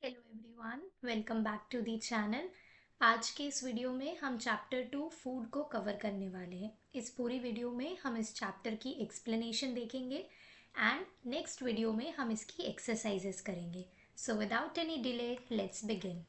Hello everyone, welcome back to the channel. आज के इस वीडियो में हम चैप्टर 2 फूड को कवर करने वाले हैं। इस पूरी वीडियो में हम इस चैप्टर की एक्सप्लेनेशन देखेंगे एंड नेक्स्ट वीडियो में हम इसकी एक्सरसाइजेस करेंगे। So without any delay let's begin.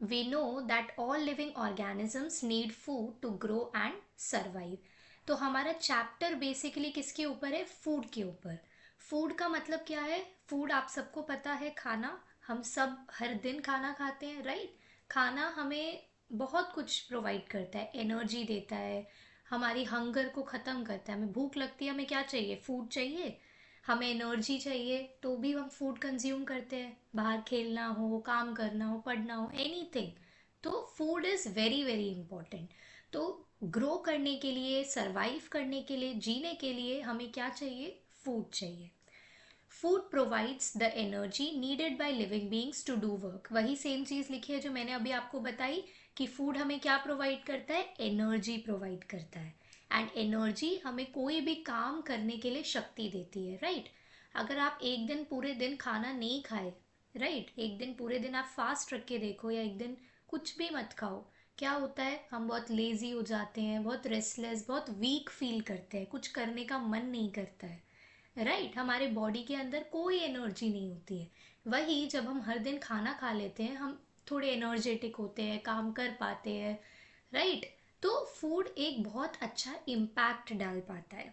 We know that all living organisms need food to grow and survive। तो हमारा चैप्टर बेसिकली किसके ऊपर है? फूड के ऊपर। फूड का मतलब क्या है? फूड आप सबको पता है, खाना। हम सब हर दिन खाना खाते हैं, राइट। खाना हमें बहुत कुछ प्रोवाइड करता है, एनर्जी देता है, हमारी हंगर को ख़त्म करता है। हमें भूख लगती है, हमें क्या चाहिए? फूड चाहिए। हमें एनर्जी चाहिए तो भी हम फूड कंज्यूम करते हैं, बाहर खेलना हो, काम करना हो, पढ़ना हो, एनीथिंग। तो food is very very important. तो ग्रो करने के लिए, सरवाइव करने के लिए, जीने के लिए हमें क्या चाहिए? फूड चाहिए। Food provides the energy needed by living beings to do work. वही सेम चीज़ लिखी है जो मैंने अभी आपको बताई कि फूड हमें क्या प्रोवाइड करता है? एनर्जी प्रोवाइड करता है। एंड एनर्जी हमें कोई भी काम करने के लिए शक्ति देती है, राइट। अगर आप एक दिन पूरे दिन खाना नहीं खाए, राइट, एक दिन पूरे दिन आप फास्ट रख के देखो या एक दिन कुछ भी मत खाओ, क्या होता है? हम बहुत लेजी हो जाते हैं, बहुत रेस्टलेस, बहुत वीक फील करते हैं, कुछ करने का मन नहीं करता है, राइट। हमारे बॉडी के अंदर कोई एनर्जी नहीं होती है। वही जब हम हर दिन खाना खा लेते हैं, हम थोड़े एनर्जेटिक होते हैं, काम कर पाते हैं, राइट। तो फूड एक बहुत अच्छा इम्पैक्ट डाल पाता है।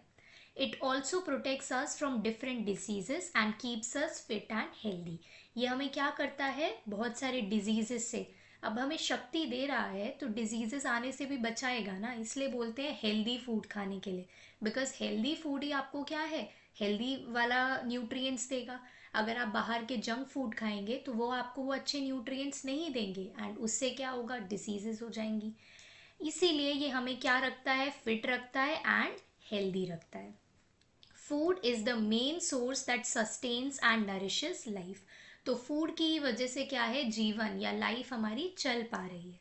It also protects us from different diseases and keeps us fit and healthy. ये हमें क्या करता है? बहुत सारे डिजीजेस से अब हमें शक्ति दे रहा है, तो डिजीजेस आने से भी बचाएगा ना। इसलिए बोलते हैं हेल्दी फूड खाने के लिए, बिकॉज हेल्दी फूड ही आपको क्या है? हेल्दी वाला न्यूट्रिएंट्स देगा। अगर आप बाहर के जंक फूड खाएंगे तो वो आपको वो अच्छे न्यूट्रिएंट्स नहीं देंगे एंड उससे क्या होगा? डिसीजेस हो जाएंगी। इसीलिए ये हमें क्या रखता है? फिट रखता है एंड हेल्दी रखता है। Food is the main source that sustains and nourishes life. तो फूड की वजह से क्या है? जीवन या लाइफ हमारी चल पा रही है।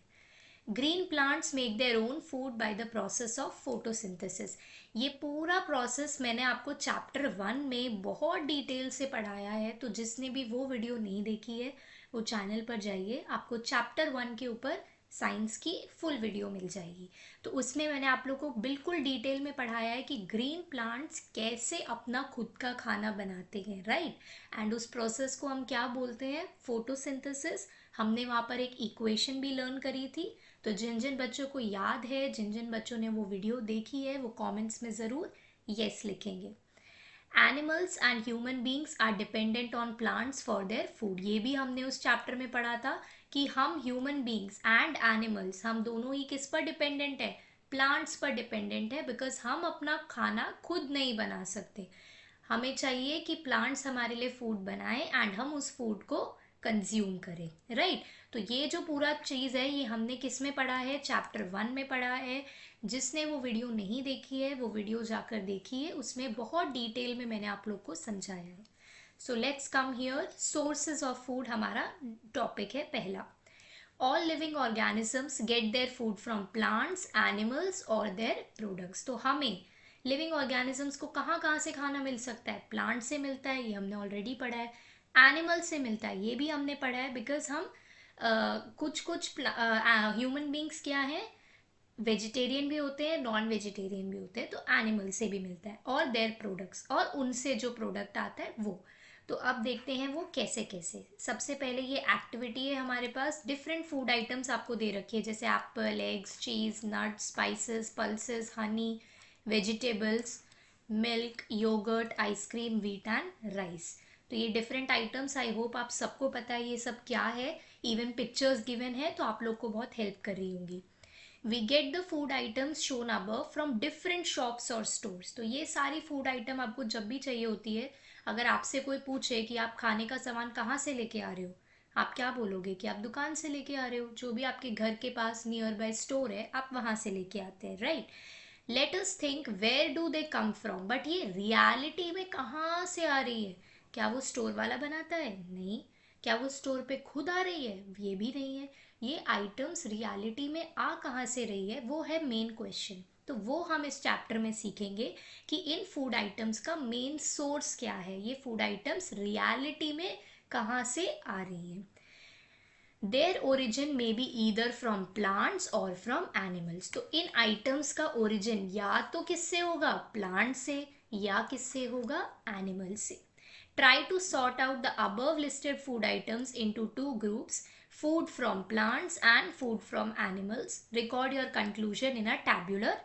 Green plants make their own food by the process of photosynthesis. ये पूरा प्रोसेस मैंने आपको चैप्टर 1 में बहुत डिटेल से पढ़ाया है, तो जिसने भी वो वीडियो नहीं देखी है वो चैनल पर जाइए, आपको चैप्टर 1 के ऊपर साइंस की फुल वीडियो मिल जाएगी। तो उसमें मैंने आप लोग को बिल्कुल डिटेल में पढ़ाया है कि ग्रीन प्लांट्स कैसे अपना खुद का खाना बनाते हैं, राइट। एंड उस प्रोसेस को हम क्या बोलते हैं? फोटोसिंथेसिस। हमने वहाँ पर एक इक्वेशन भी लर्न करी थी। तो जिन जिन बच्चों को याद है, जिन जिन बच्चों ने वो वीडियो देखी है, वो कमेंट्स में ज़रूर यस लिखेंगे। Animals and human beings are dependent on plants for their food. ये भी हमने उस चैप्टर में पढ़ा था कि हम ह्यूमन बींग्स एंड एनिमल्स, हम दोनों ही किस पर डिपेंडेंट है? प्लांट्स पर डिपेंडेंट है, बिकॉज हम अपना खाना खुद नहीं बना सकते। हमें चाहिए कि प्लांट्स हमारे लिए फूड बनाएं एंड हम उस फूड को कंज्यूम करें, राइट। तो ये जो पूरा चीज़ है ये हमने किस में पढ़ा है? चैप्टर 1 में पढ़ा है। जिसने वो वीडियो नहीं देखी है वो वीडियो जाकर देखिए, उसमें बहुत डिटेल में मैंने आप लोग को समझाया है। So let's come here. Sources of food हमारा टॉपिक है पहला। All living organisms get their food from plants, animals और देयर प्रोडक्ट्स। तो हमें लिविंग ऑर्गेनिजम्स को कहाँ कहाँ से खाना मिल सकता है? प्लांट से मिलता है, ये हमने ऑलरेडी पढ़ा है। एनिमल से मिलता है, ये भी हमने पढ़ा है, बिकॉज हम कुछ कुछ ह्यूमन बींग्स क्या हैं? वेजिटेरियन भी होते हैं, नॉन वेजिटेरियन भी होते हैं, तो एनिमल से भी मिलता है। और देयर प्रोडक्ट्स, और उनसे जो प्रोडक्ट आता है वो। तो अब देखते हैं वो कैसे कैसे। सबसे पहले ये एक्टिविटी है हमारे पास। डिफरेंट फूड आइटम्स आपको दे रखी है, जैसे apple, eggs, cheese, nuts, spices, pulses, honey, vegetables, milk, yoghurt, ice cream, wheat and rice. तो ये डिफरेंट आइटम्स, आई होप आप सबको पता है ये सब क्या है। इवन पिक्चर्स गिवन है तो आप लोग को बहुत हेल्प कर रही होंगी। We get the food items shown above from different shops और स्टोर्स। तो ये सारी फूड आइटम आपको जब भी चाहिए होती है, अगर आपसे कोई पूछे कि आप खाने का सामान कहाँ से लेके आ रहे हो, आप क्या बोलोगे? कि आप दुकान से लेके आ रहे हो। जो भी आपके घर के पास नियर बाय स्टोर है आप वहाँ से लेके आते हैं, right. Let us think where do they come from. But ये रियलिटी में कहाँ से आ रही है? क्या वो स्टोर वाला बनाता है? नहीं। क्या वो स्टोर पे खुद आ रही है? ये भी नहीं है। ये आइटम्स रियलिटी में आ कहाँ से रही है, वो है मेन क्वेश्चन। तो वो हम इस चैप्टर में सीखेंगे कि इन फूड आइटम्स का मेन सोर्स क्या है, ये फूड आइटम्स रियलिटी में कहाँ से आ रही हैं। Their origin may be either from plants और फ्रॉम एनिमल्स। तो इन आइटम्स का ओरिजिन या तो किससे होगा, प्लांट से, या किससे होगा, एनिमल से। Try to sort out the above listed food items into two groups, food from plants and food from animals. Record your conclusion in a tabular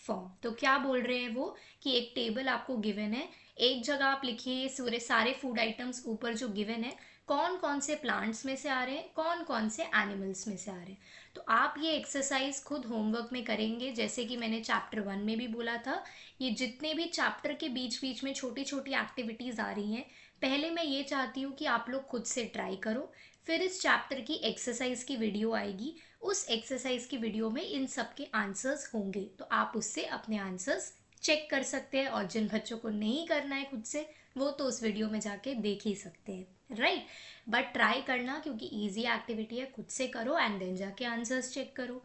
form. तो क्या बोल रहे हैं वो कि एक टेबल आपको गिवन है, एक जगह आप लिखिए ये सारे फूड आइटम्स ऊपर जो गिवन है कौन कौन से प्लांट्स में से आ रहे हैं, कौन कौन से एनिमल्स में से आ रहे हैं। तो आप ये एक्सरसाइज खुद होमवर्क में करेंगे, जैसे कि मैंने चैप्टर 1 में भी बोला था, ये जितने भी चैप्टर के बीच बीच में छोटी छोटी एक्टिविटीज आ रही हैं, पहले मैं ये चाहती हूँ कि आप लोग खुद से ट्राई करो, फिर इस चैप्टर की एक्सरसाइज की वीडियो आएगी, उस एक्सरसाइज की वीडियो में इन सब के आंसर्स होंगे, तो आप उससे अपने आंसर्स चेक कर सकते हैं। और जिन बच्चों को नहीं करना है खुद से, वो तो उस वीडियो में जाके देख ही सकते हैं, राइट। बट ट्राई करना, क्योंकि ईजी एक्टिविटी है, खुद से करो एंड देन जाके आंसर्स चेक करो,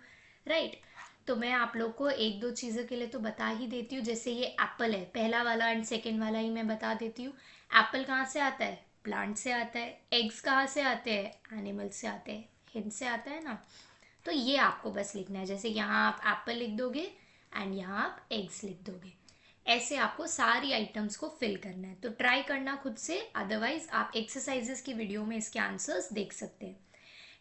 राइट। तो मैं आप लोग को एक दो चीज़ों के लिए तो बता ही देती हूँ, जैसे ये एप्पल है, पहला वाला एंड सेकेंड वाला ही मैं बता देती हूँ। एप्पल कहाँ से आता है, प्लांट से आता है। एग्स कहाँ से आते हैं, एनिमल से आते हैं, हिंद से आता है ना। तो ये आपको बस लिखना है, जैसे यहाँ आप एप्पल लिख दोगे एंड यहाँ आप एग्स लिख दोगे, ऐसे आपको सारी आइटम्स को फिल करना है। तो ट्राई करना खुद से, अदरवाइज आप एक्सरसाइजेस की वीडियो में इसके आंसर्स देख सकते हैं।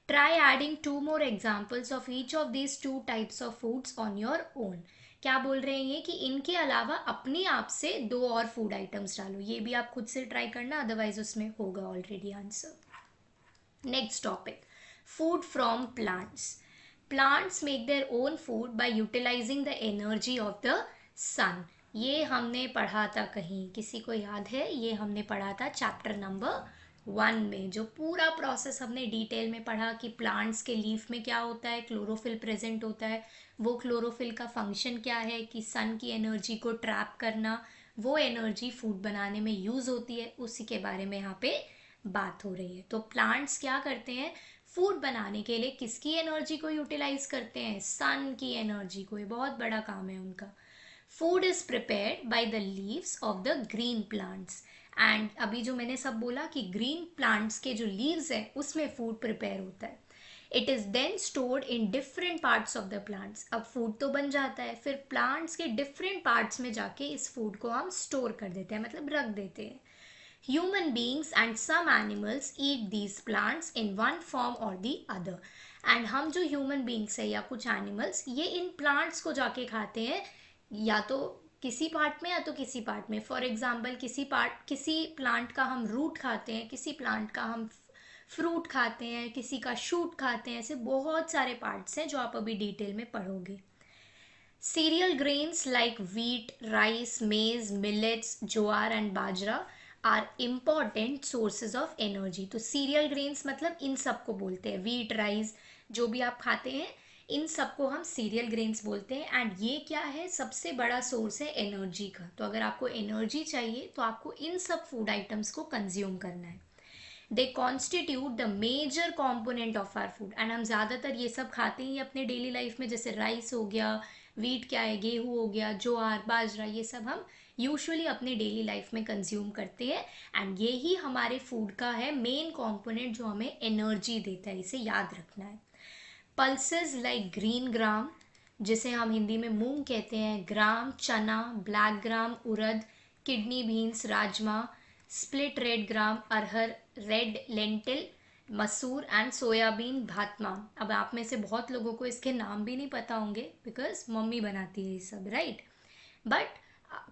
Try adding 2 more examples of each of these 2 types of foods on your own। क्या बोल रहे हैं ये कि इनके अलावा अपने आप से 2 और फूड आइटम्स डालो, ये भी आप खुद से ट्राई करना, अदरवाइज उसमें होगा already answer. Next topic, food from plants. Plants make their own food by utilising the energy of the sun. ये हमने पढ़ा था कहीं, किसी को याद है, ये हमने पढ़ा था चैप्टर नंबर 1 में, जो पूरा प्रोसेस हमने डिटेल में पढ़ा कि प्लांट्स के लीफ में क्या होता है, क्लोरोफिल प्रेजेंट होता है, वो क्लोरोफिल का फंक्शन क्या है कि सन की एनर्जी को ट्रैप करना, वो एनर्जी फूड बनाने में यूज़ होती है, उसी के बारे में यहाँ पे बात हो रही है। तो प्लांट्स क्या करते हैं, फूड बनाने के लिए किसकी एनर्जी को यूटिलाइज करते हैं, सन की एनर्जी को, ये बहुत बड़ा काम है उनका। Food is prepared by the leaves of the green plants. And अभी जो मैंने सब बोला कि ग्रीन प्लांट्स के जो लीव्स है उसमें फूड प्रिपेयर होता है। It is then stored in different parts of the plants. अब फूड तो बन जाता है, फिर प्लांट्स के डिफरेंट पार्ट्स में जाके इस फूड को हम स्टोर कर देते हैं, मतलब रख देते हैं। Human beings and some animals eat these plants in one form or the other। And हम जो ह्यूमन बींग्स है या कुछ एनिमल्स, ये इन प्लांट्स को जाके खाते हैं, या तो किसी पार्ट में या तो किसी पार्ट में। फॉर एग्जाम्पल किसी प्लांट का हम रूट खाते हैं, किसी प्लांट का हम फ्रूट खाते हैं, किसी का शूट खाते हैं, ऐसे बहुत सारे पार्ट्स हैं जो आप अभी डिटेल में पढ़ोगे। Cereal grains like wheat, rice, maize, millets, jowar and bajra are important sources of energy. तो सीरियल ग्रेन्स मतलब इन सबको बोलते हैं, व्हीट, राइस, जो भी आप खाते हैं इन सबको हम सीरियल ग्रेन्स बोलते हैं। एंड ये क्या है, सबसे बड़ा सोर्स है एनर्जी का। तो अगर आपको एनर्जी चाहिए तो आपको इन सब फूड आइटम्स को कंज्यूम करना है। They constitute the major component of our food. And हम ज़्यादातर ये सब खाते ही अपने डेली लाइफ में, जैसे राइस हो गया, व्हीट क्या है, गेहूँ हो गया, ज्वार, बाजरा, ये सब हम यूजुअली अपने डेली लाइफ में कंज्यूम करते हैं। एंड ये ही हमारे फूड का है मेन कंपोनेंट जो हमें एनर्जी देता है, इसे याद रखना है। पल्सेस लाइक ग्रीन ग्राम, जिसे हम हिंदी में मूंग कहते हैं, gram, chana, black gram, urad, kidney beans, rajma, split red gram, arhar, red lentil, masoor and soybean, bhatma. अब आप में से बहुत लोगों को इसके नाम भी नहीं पता होंगे बिकॉज मम्मी बनाती है ये सब, राइट। बट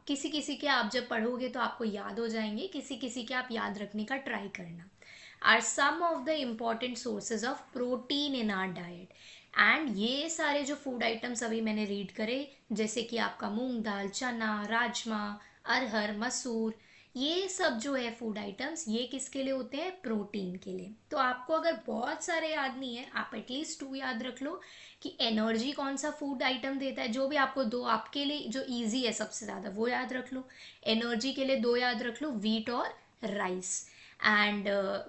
किसी किसी के आप जब पढ़ोगे तो आपको याद हो जाएंगे, किसी किसी के आप याद रखने का ट्राई करना। Are some of the important sources of protein in our diet. And ये सारे जो फूड आइटम्स अभी मैंने रीड करे, जैसे कि आपका मूंग दाल, चना, राजमा, अरहर, मसूर, ये सब जो है फूड आइटम्स, ये किसके लिए होते हैं, प्रोटीन के लिए। तो आपको अगर बहुत सारे याद नहीं है, आप एटलीस्ट 2 याद रख लो कि एनर्जी कौन सा फूड आइटम देता है, जो भी आपको दो, आपके लिए जो इजी है सबसे ज़्यादा वो याद रख लो। एनर्जी के लिए 2 याद रख लो, व्हीट और राइस। एंड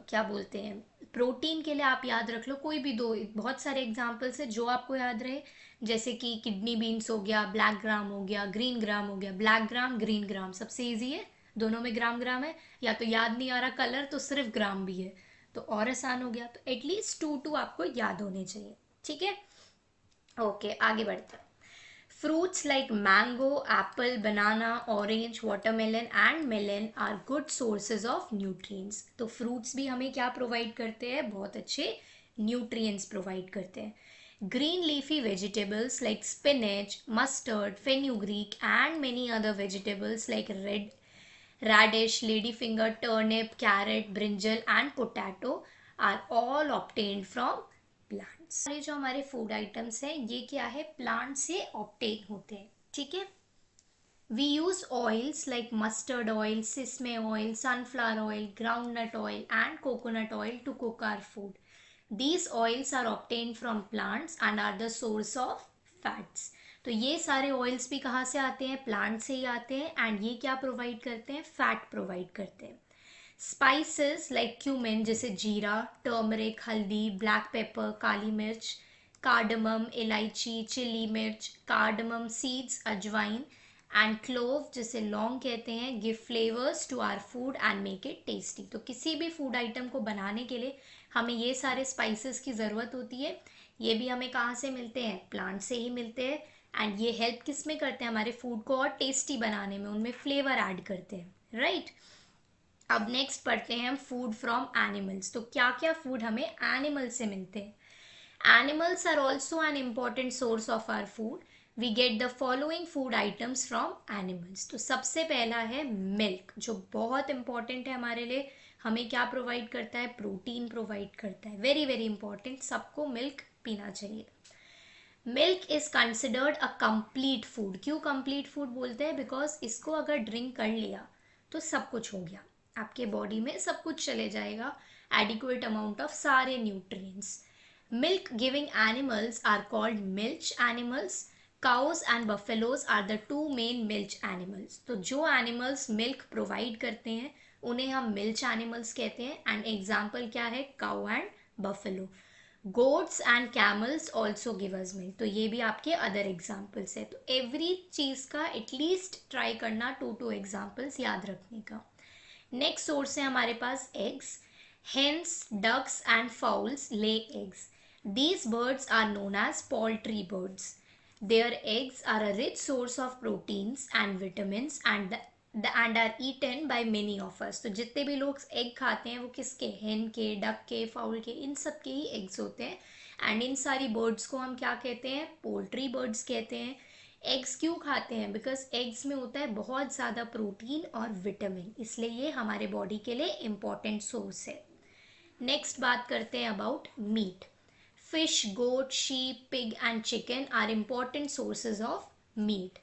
क्या बोलते हैं, प्रोटीन के लिए आप याद रख लो कोई भी दो, बहुत सारे एग्जांपल्स है जो आपको याद रहे, जैसे कि किडनी बीन्स हो गया, ब्लैक ग्राम हो गया, ग्रीन ग्राम हो गया। ब्लैक ग्राम, ग्रीन ग्राम सबसे इजी है, दोनों में ग्राम ग्राम है। या तो याद नहीं आ रहा कलर तो सिर्फ ग्राम भी है, तो और आसान हो गया। तो एटलीस्ट टू टू आपको याद होने चाहिए, ठीक है। ओके, आगे बढ़ते हैं। Fruits like mango, apple, banana, orange, watermelon and melon are good sources of nutrients. तो fruits भी हमें क्या प्रोवाइड करते हैं, बहुत अच्छे nutrients प्रोवाइड करते हैं। Green leafy vegetables like spinach, mustard, fenugreek and many other vegetables like radish, ladyfinger, turnip, carrot, brinjal and potato are all obtained from plants. ये जो हमारे फूड आइटम्स हैं ये क्या है, प्लांट से ऑब्टेन होते हैं, ठीक है। We use oils like mustard oil, sesame oil, sunflower oil, groundnut oil and coconut oil to cook our food. These oils are obtained from plants and are the source of fats. तो ये सारे oils भी कहाँ से आते हैं, plant से ही आते हैं। एंड ये क्या प्रोवाइड करते हैं, फैट प्रोवाइड करते हैं। स्पाइसेस लाइक क्यूमिन जैसे जीरा, टर्मरिक, हल्दी, ब्लैक पेपर, काली मिर्च, कार्डमम, इलायची, चिली मिर्च, कार्डमम सीड्स, अजवाइन एंड क्लोव जिसे लौंग कहते हैं, give flavours to our food and make it tasty. तो किसी भी फूड आइटम को बनाने के लिए हमें ये सारे स्पाइसेस की ज़रूरत होती है। ये भी हमें कहाँ से मिलते हैं, प्लांट से ही मिलते हैं। एंड ये हेल्प किस में करते हैं, हमारे फूड को और टेस्टी बनाने में, उनमें फ्लेवर ऐड करते हैं, राइट। अब नेक्स्ट पढ़ते हैं हम फूड फ्रॉम एनिमल्स। तो क्या क्या फूड हमें एनिमल से मिलते हैं। Animals are also an important source of our food. We get the following food items from animals. तो सबसे पहला है मिल्क, जो बहुत इंपॉर्टेंट है हमारे लिए। हमें क्या प्रोवाइड करता है, प्रोटीन प्रोवाइड करता है, वेरी वेरी इंपॉर्टेंट, सबको मिल्क पीना चाहिए। Milk is considered a complete food. क्यों कंप्लीट फूड बोलते हैं, बिकॉज इसको अगर ड्रिंक कर लिया तो सब कुछ हो गया, आपके बॉडी में सब कुछ चले जाएगा, एडिक्वेट अमाउंट ऑफ सारे nutrients. Milk giving animals are called milch animals. Cows and buffaloes are the two main milch animals. तो जो एनिमल्स मिल्क प्रोवाइड करते हैं उन्हें हम मिल्च एनिमल्स कहते हैं। एंड एग्जाम्पल क्या है, cow and buffalo. Goats and camels also give us milk. तो ये भी आपके अदर एग्जाम्पल्स है। तो एवरी चीज़ का एटलीस्ट ट्राई करना टू टू एग्जाम्पल्स याद रखने का। नेक्स्ट सोर्स है हमारे पास eggs. Hens, ducks and fowls lay eggs. These birds are known as poultry birds. Their eggs are a rich source of proteins and vitamins and are eaten by many of us. तो जितने भी लोग egg खाते हैं वो किसके, हेन के, डक के, फाउल के, इन सब के ही एग्स होते हैं। एंड इन सारी बर्ड्स को हम क्या कहते हैं, पोल्ट्री बर्ड्स कहते हैं। एग्स क्यों खाते हैं, बिकॉज एग्स में होता है बहुत ज़्यादा प्रोटीन और विटामिन, इसलिए ये हमारे बॉडी के लिए इम्पॉर्टेंट सोर्स है। नेक्स्ट बात करते हैं about meat. Fish, goat, sheep, pig and chicken are important sources of meat.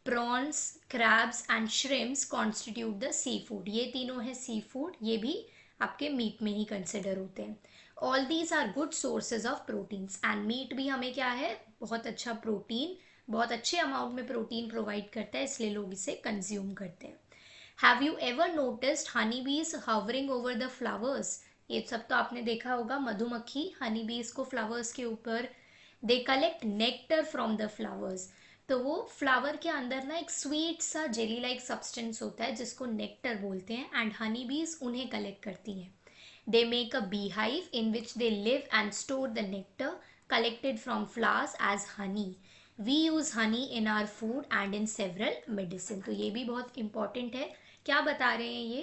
Prawns, crabs and shrimps constitute the seafood. ये तीनों है seafood, ये भी आपके meat में ही consider होते हैं। All these are good sources of proteins and meat भी हमें क्या है, बहुत अच्छा प्रोटीन, बहुत अच्छे अमाउंट में प्रोटीन प्रोवाइड करता है, इसलिए लोग इसे कंज्यूम करते हैं। Have you ever noticed honeybees hovering over the flowers? ये सब तो आपने देखा होगा, मधुमक्खी हनी बीज को फ्लावर्स के ऊपर, they collect nectar from the flowers. तो वो फ्लावर के अंदर ना एक स्वीट सा जेली लाइक सब्सटेंस होता है जिसको नेक्टर बोलते हैं। एंड हनी बीज उन्हें कलेक्ट करती हैं। They make a bee hive in which they live and store the nectar collected from flowers as honey. We use honey in our food and in several medicine. तो ये भी बहुत important है। क्या बता रहे हैं ये,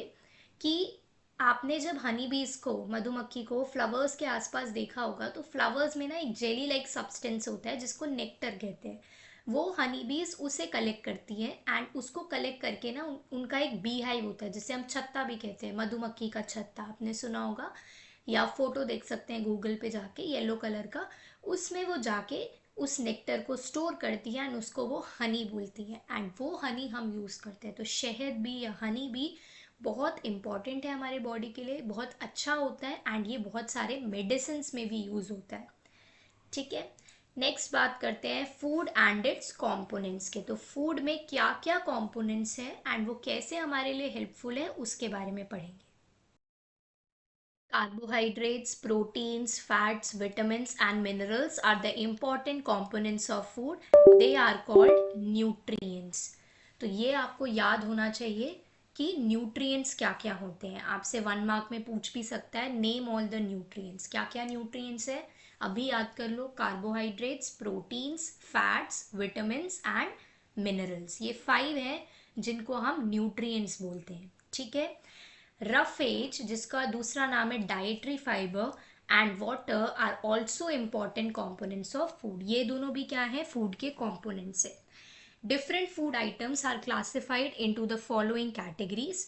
कि आपने जब हनी बीज को, मधुमक्खी को फ्लावर्स के आसपास देखा होगा तो फ्लावर्स में ना एक जेली लाइक सब्सटेंस होता है जिसको नेक्टर कहते हैं। वो हनी बीज उसे कलेक्ट करती है एंड उसको कलेक्ट करके ना उनका एक बी हाइव होता है जिसे हम छत्ता भी कहते हैं, मधुमक्खी का छत्ता आपने सुना होगा, या फोटो देख सकते हैं गूगल पे जाके, येलो कलर का। उसमें वो जाके उस नेक्टर को स्टोर करती है एंड उसको वो हनी बोलती है। एंड वो हनी हम यूज़ करते हैं। तो शहद भी या हनी भी बहुत इंपॉर्टेंट है हमारे बॉडी के लिए, बहुत अच्छा होता है एंड ये बहुत सारे मेडिसिन्स में भी यूज़ होता है, ठीक है। नेक्स्ट बात करते हैं फूड एंड इट्स कंपोनेंट्स के। तो फूड में क्या क्या कंपोनेंट्स हैं एंड वो कैसे हमारे लिए हेल्पफुल है उसके बारे में पढ़ेंगे। Carbohydrates, proteins, fats, vitamins, and minerals are the important components of food. They are called nutrients. तो ये आपको याद होना चाहिए कि न्यूट्रिएंट्स क्या क्या होते हैं. आपसे 1 मार्क में पूछ भी सकता है, नेम ऑल द न्यूट्रिएंट्स. क्या क्या न्यूट्रिएंट्स है अभी याद कर लो. Carbohydrates, proteins, fats, vitamins and minerals. ये 5 है जिनको हम न्यूट्रिएंट्स बोलते हैं. ठीक है. रफेज, जिसका दूसरा नाम है dietary fibre, and water are also important components of food. ये दोनों भी क्या है, फूड के कॉम्पोनेंट्स है. Different food items are classified into the following categories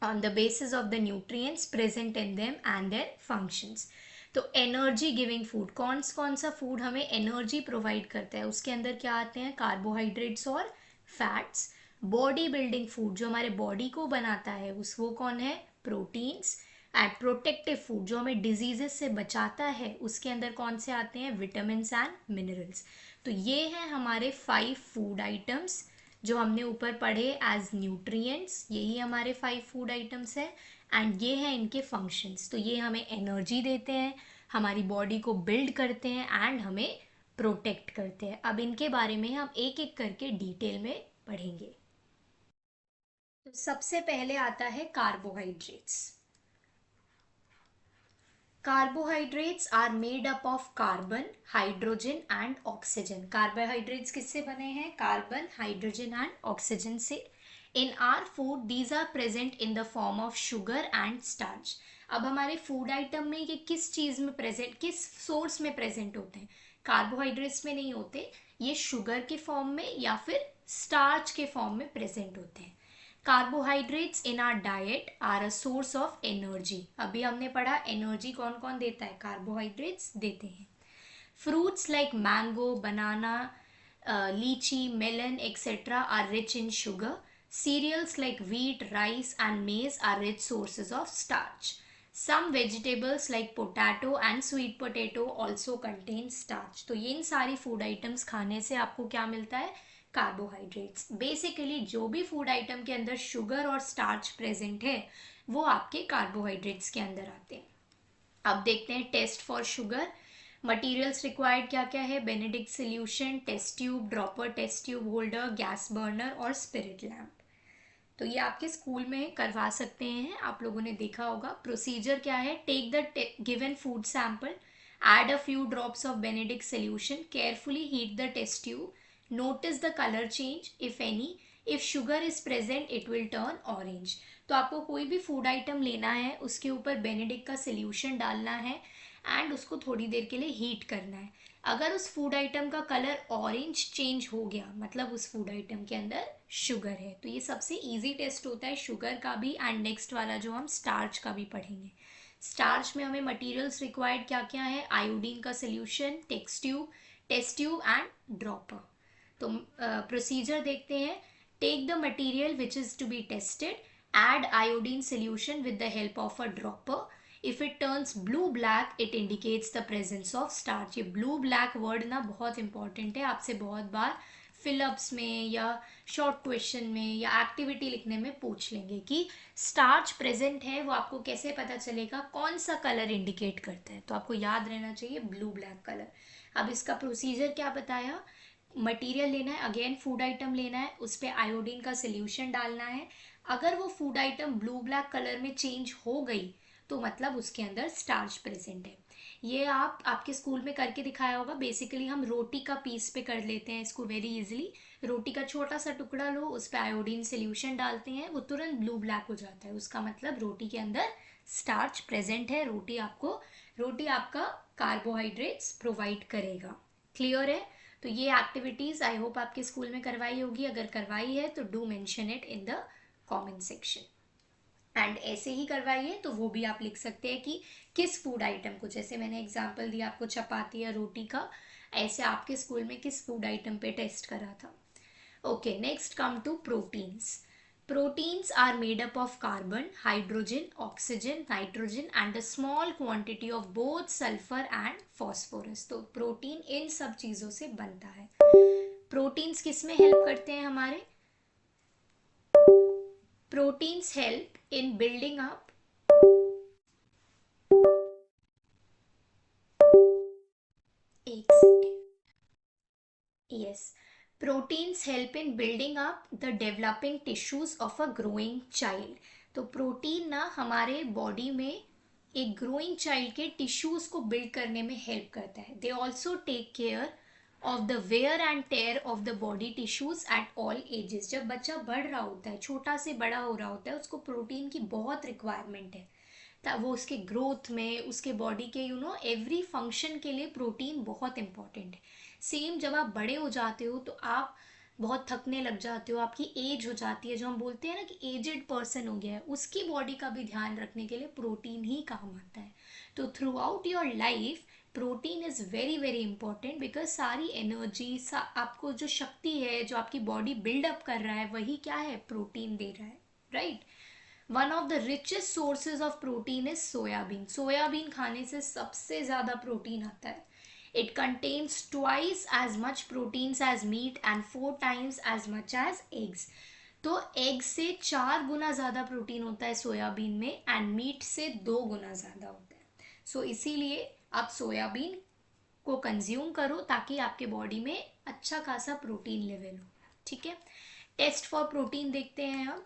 on the basis of the nutrients present in them and their functions. तो energy giving food, कौन सा फूड हमें एनर्जी प्रोवाइड करता है, उसके अंदर क्या आते हैं, कार्बोहाइड्रेट्स और फैट्स. बॉडी बिल्डिंग फूड, जो हमारे बॉडी को बनाता है, वो कौन है, प्रोटीन्स. एंड प्रोटेक्टिव फूड, जो हमें डिजीजेस से बचाता है, उसके अंदर कौन से आते हैं, विटामिन एंड मिनरल्स. तो ये हैं हमारे 5 फूड आइटम्स जो हमने ऊपर पढ़े एज न्यूट्रिएंट्स. यही हमारे 5 फूड आइटम्स हैं एंड ये हैं इनके फंक्शंस. तो ये हमें एनर्जी देते हैं, हमारी बॉडी को बिल्ड करते हैं एंड हमें प्रोटेक्ट करते हैं. अब इनके बारे में हम एक एक करके डिटेल में पढ़ेंगे. तो सबसे पहले आता है carbohydrates. Carbohydrates are made up of carbon, hydrogen and oxygen. Carbohydrates किससे बने हैं, कार्बन, हाइड्रोजन एंड ऑक्सीजन से. In our food these are present in the form of sugar and starch. अब हमारे फूड आइटम में ये किस चीज में प्रेजेंट, किस सोर्स में प्रेजेंट होते हैं, कार्बोहाइड्रेट्स में नहीं होते, ये शुगर के फॉर्म में या फिर स्टार्च के फॉर्म में प्रेजेंट होते हैं. Carbohydrates in our diet are a source of energy. अभी हमने पढ़ा एनर्जी कौन कौन देता है, कार्बोहाइड्रेट्स देते हैं. Fruits like mango, banana, lychee, melon etcetera are rich in sugar. Cereals like wheat, rice and maize are rich sources of starch. Some vegetables like potato and sweet potato also contain starch. तो ये इन सारी food items खाने से आपको क्या मिलता है, carbohydrates. Basically जो भी फूड आइटम के अंदर शुगर और स्टार्च प्रेजेंट है वो आपके कार्बोहाइड्रेट्स के अंदर आते हैं. अब देखते हैं test for sugar. Materials required क्या क्या है, Benedict solution, test tube, dropper, test tube holder, gas burner और स्पिरिट लैम्प. तो ये आपके स्कूल में करवा सकते हैं, आप लोगों ने देखा होगा. प्रोसीजर क्या है, take the given food sample, add a few drops of Benedict solution, carefully heat the test tube, notice the color change if any. If sugar is present it will turn orange. तो आपको कोई भी food item लेना है, उसके ऊपर Benedict का solution डालना है एंड उसको थोड़ी देर के लिए हीट करना है. अगर उस फूड आइटम का कलर ऑरेंज चेंज हो गया मतलब उस फूड आइटम के अंदर शुगर है. तो ये सबसे इजी टेस्ट होता है शुगर का भी. एंड नेक्स्ट वाला जो हम स्टार्च का भी पढ़ेंगे. स्टार्च में हमें मटेरियल्स रिक्वायर्ड क्या क्या है, आयोडीन का solution, test tube and dropper. तो प्रोसीजर देखते हैं. Take the material which is to be tested, add iodine solution with the help of a dropper. If it turns blue black it indicates the presence of starch. ये blue black word ना बहुत important है, आपसे बहुत बार fill-ups में या short question में या एक्टिविटी लिखने में पूछ लेंगे कि स्टार्च प्रेजेंट है, वो आपको कैसे पता चलेगा, कौन सा कलर इंडिकेट करता है. तो आपको याद रहना चाहिए ब्लू ब्लैक कलर. अब इसका प्रोसीजर क्या बताया, मटेरियल लेना है, अगेन फूड आइटम लेना है, उस पर आयोडीन का सोल्यूशन डालना है. अगर वो food item blue black colour में चेंज हो गई तो मतलब उसके अंदर स्टार्च प्रेजेंट है. ये आप आपके स्कूल में करके दिखाया होगा. बेसिकली हम रोटी का पीस पे कर लेते हैं इसको वेरी इजीली. रोटी का छोटा सा टुकड़ा लो, उस पर आयोडीन सोल्यूशन डालते हैं, वो तुरंत ब्लू ब्लैक हो जाता है. उसका मतलब रोटी के अंदर स्टार्च प्रेजेंट है. रोटी आपका कार्बोहाइड्रेट्स प्रोवाइड करेगा. क्लियर है. तो ये एक्टिविटीज आई होप आपके स्कूल में करवाई होगी. अगर करवाई है तो do mention it in the comment section. And ऐसे ही करवाइए तो वो भी आप लिख सकते हैं कि किस फूड आइटम को, जैसे मैंने एग्जांपल दिया आपको चपाती या रोटी का, ऐसे आपके स्कूल में किस फूड आइटम पे टेस्ट करा था. Okay, next come to proteins. Proteins are made up of carbon, hydrogen, oxygen, nitrogen and a small quantity of both sulfur and phosphorus. तो प्रोटीन इन सब चीजों से बनता है. प्रोटीन्स किस में हेल्प करते हैं हमारे, proteins help in building up Yes. Proteins help in building up the developing tissues of a growing child. तो प्रोटीन ना हमारे बॉडी में एक ग्रोइंग चाइल्ड के टिश्यूज को बिल्ड करने में हेल्प करता है. They also take care of the wear and tear of the body tissues at all ages. जब बच्चा बढ़ रहा होता है, छोटा से बड़ा हो रहा होता है, उसको प्रोटीन की बहुत रिक्वायरमेंट है. वो उसके ग्रोथ में, उसके बॉडी के एवरी फंक्शन के लिए प्रोटीन बहुत इंपॉर्टेंट है. सेम जब आप बड़े हो जाते हो तो आप बहुत थकने लग जाते हो, आपकी एज हो जाती है, जो हम बोलते हैं ना कि एजेड पर्सन हो गया है, उसकी बॉडी का भी ध्यान रखने के लिए प्रोटीन ही काम आता है. तो through out your life protein is very very important, because सारी एनर्जी, आपको जो शक्ति है, जो आपकी बॉडी बिल्डअप कर रहा है, वही क्या है, प्रोटीन दे रहा है. Right. One of the richest sources of protein is soybean. Soybean खाने से सबसे ज़्यादा प्रोटीन आता है. It contains twice as much proteins as meat and 4 times as much as eggs. तो एग से 4 गुना ज़्यादा प्रोटीन होता है सोयाबीन में, एंड मीट से 2 गुना ज़्यादा होता है. सो इसीलिए आप सोयाबीन को कंज्यूम करो ताकि आपके बॉडी में अच्छा खासा प्रोटीन लेवल हो. ठीक है. टेस्ट फॉर प्रोटीन देखते हैं हम.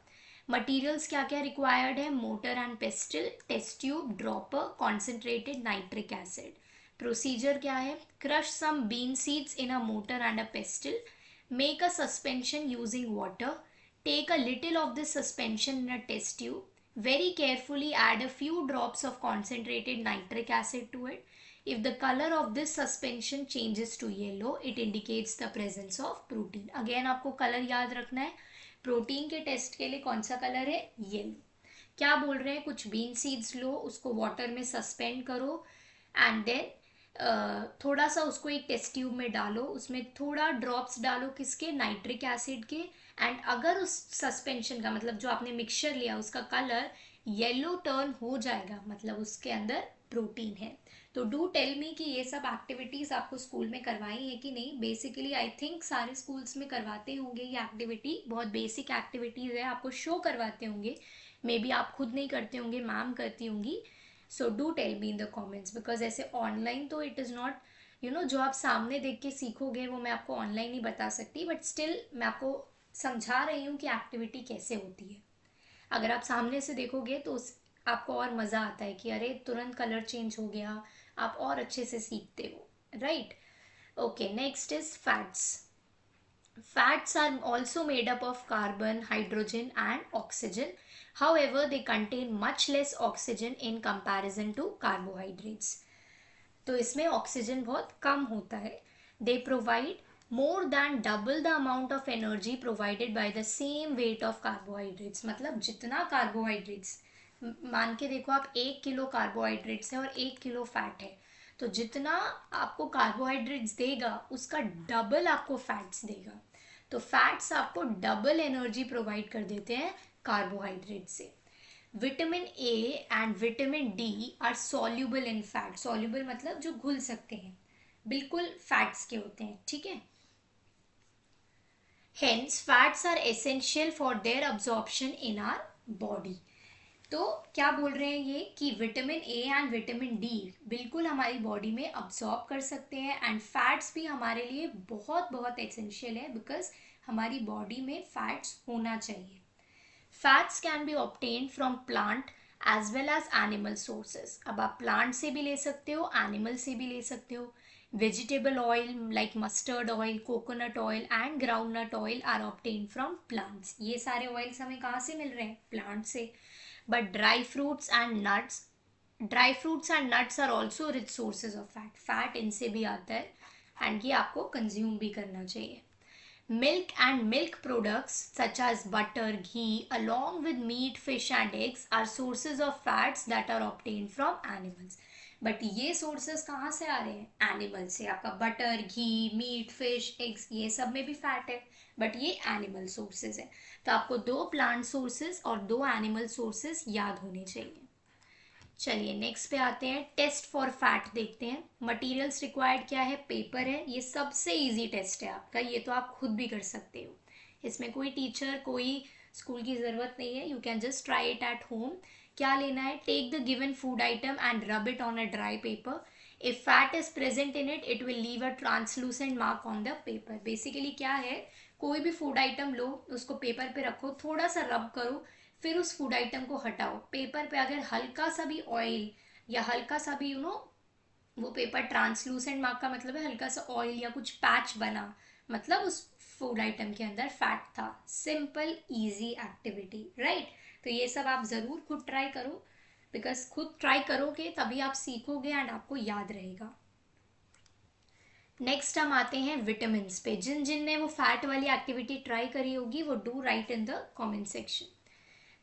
मटेरियल्स क्या क्या रिक्वायर्ड है. Mortar and pestle, test tube, dropper, concentrated nitric acid. Procedure क्या है. Crush some bean seeds in a mortar and a pestle. Make a suspension using water. Take a little of this suspension in a test tube. Very carefully add a few drops of concentrated nitric acid to it. If the color of this suspension changes to yellow, it indicates the presence of protein. Again आपको colour याद रखना है. Protein के test के लिए कौन सा colour है, येलो. क्या बोल रहे हैं, कुछ बीन सीड्स लो, उसको वाटर में सस्पेंड करो, एंड देन थोड़ा सा उसको एक टेस्ट ट्यूब में डालो, उसमें थोड़ा ड्रॉप्स डालो किसके, नाइट्रिक एसिड के. एंड अगर उस सस्पेंशन का मतलब जो आपने मिक्सचर लिया उसका कलर येलो टर्न हो जाएगा, मतलब उसके अंदर प्रोटीन है. तो डू टेल मी कि ये सब एक्टिविटीज़ आपको स्कूल में करवाई है कि नहीं. बेसिकली आई थिंक सारे स्कूल्स में करवाते होंगे ये एक्टिविटी. बहुत बेसिक एक्टिविटीज़ है, आपको शो करवाते होंगे. मे बी आप खुद नहीं करते होंगे, मैम करती होंगी. So do tell me in the comments, because ऐसे ऑनलाइन तो इट इज़ नॉट जो आप सामने देख के सीखोगे वो मैं आपको ऑनलाइन नहीं बता सकती, बट स्टिल मैं आपको समझा रही हूँ कि एक्टिविटी कैसे होती है. अगर आप सामने से देखोगे तो आपको और मज़ा आता है कि अरे तुरंत कलर चेंज हो गया, आप और अच्छे से सीखते हो. Right. Okay, next is fats. Fats are also made up of carbon, hydrogen and oxygen. However, they contain much less oxygen in comparison to carbohydrates. तो इसमें ऑक्सीजन बहुत कम होता है. They provide more than double the amount of energy provided by the same weight of carbohydrates. मतलब जितना carbohydrates, मान के देखो आप 1 किलो कार्बोहाइड्रेट्स है और 1 किलो फैट है, तो जितना आपको कार्बोहाइड्रेट्स देगा उसका डबल आपको फैट्स देगा. तो फैट्स आपको डबल एनर्जी प्रोवाइड कर देते हैं कार्बोहाइड्रेट से. Vitamin A and vitamin D R soluble in fat. Soluble मतलब जो घुल सकते हैं, बिल्कुल फैट्स के होते हैं. ठीक है. Hence fats are essential for their absorption in our body. तो क्या बोल रहे हैं ये कि vitamin A and vitamin D बिल्कुल हमारी बॉडी में अब्सॉर्ब कर सकते हैं, एंड फैट्स भी हमारे लिए बहुत बहुत एसेंशियल है, बिकॉज हमारी बॉडी में फैट्स होना चाहिए. Fats can be obtain from plant as well as animal sources. अब आप प्लांट से भी ले सकते हो, एनिमल से भी ले सकते हो. Vegetable oil like mustard oil, coconut oil and groundnut oil are obtain from plants. ये सारे ऑयल्स हमें कहाँ से मिल रहे हैं, प्लांट से. But dry fruits and nuts are also rich sources of fat. Fat इनसे भी आता है, एंड ये आपको कंज्यूम भी करना चाहिए. Milk and milk products such as butter, ghee, along with meat, fish and eggs are sources of fats that are obtained from animals. But ये सोर्सेस कहाँ से आ रहे हैं, एनिमल से. आपका बटर, घी, मीट, फिश, एग्स, ये सब में भी फैट है, बट ये एनिमल सोर्सेज है. तो आपको 2 प्लांट सोर्सेज और 2 एनिमल सोर्सेज याद होने चाहिए. चलिए नेक्स्ट पे आते हैं. टेस्ट फॉर फैट देखते हैं. मटेरियल्स रिक्वायर्ड क्या है, पेपर है. ये सबसे इजी टेस्ट है आपका, ये तो आप खुद भी कर सकते हो. इसमें कोई टीचर, कोई स्कूल की ज़रूरत नहीं है. You can just try it at home. क्या लेना है, take the given food item and rub it on a dry paper. If fat is present in it, it will leave a translucent mark on the paper. Basically क्या है, कोई भी food item लो, उसको paper पे रखो, थोड़ा सा रब करो, फिर उस फूड आइटम को हटाओ। पेपर पे अगर हल्का सा भी ऑयल या हल्का सा भी वो पेपर ट्रांसलूसेंट मार्क का मतलब है हल्का सा ऑयल या कुछ पैच बना, मतलब उस फूड आइटम के अंदर फैट था। Simple easy activity, right. तो ये सब आप ज़रूर खुद ट्राई करो, बिकॉज खुद ट्राई करोगे तभी आप सीखोगे एंड आपको याद रहेगा। नेक्स्ट हम आते हैं विटामिन पे। जिन जिन ने वो फैट वाली एक्टिविटी ट्राई करी होगी वो do write in the comment section.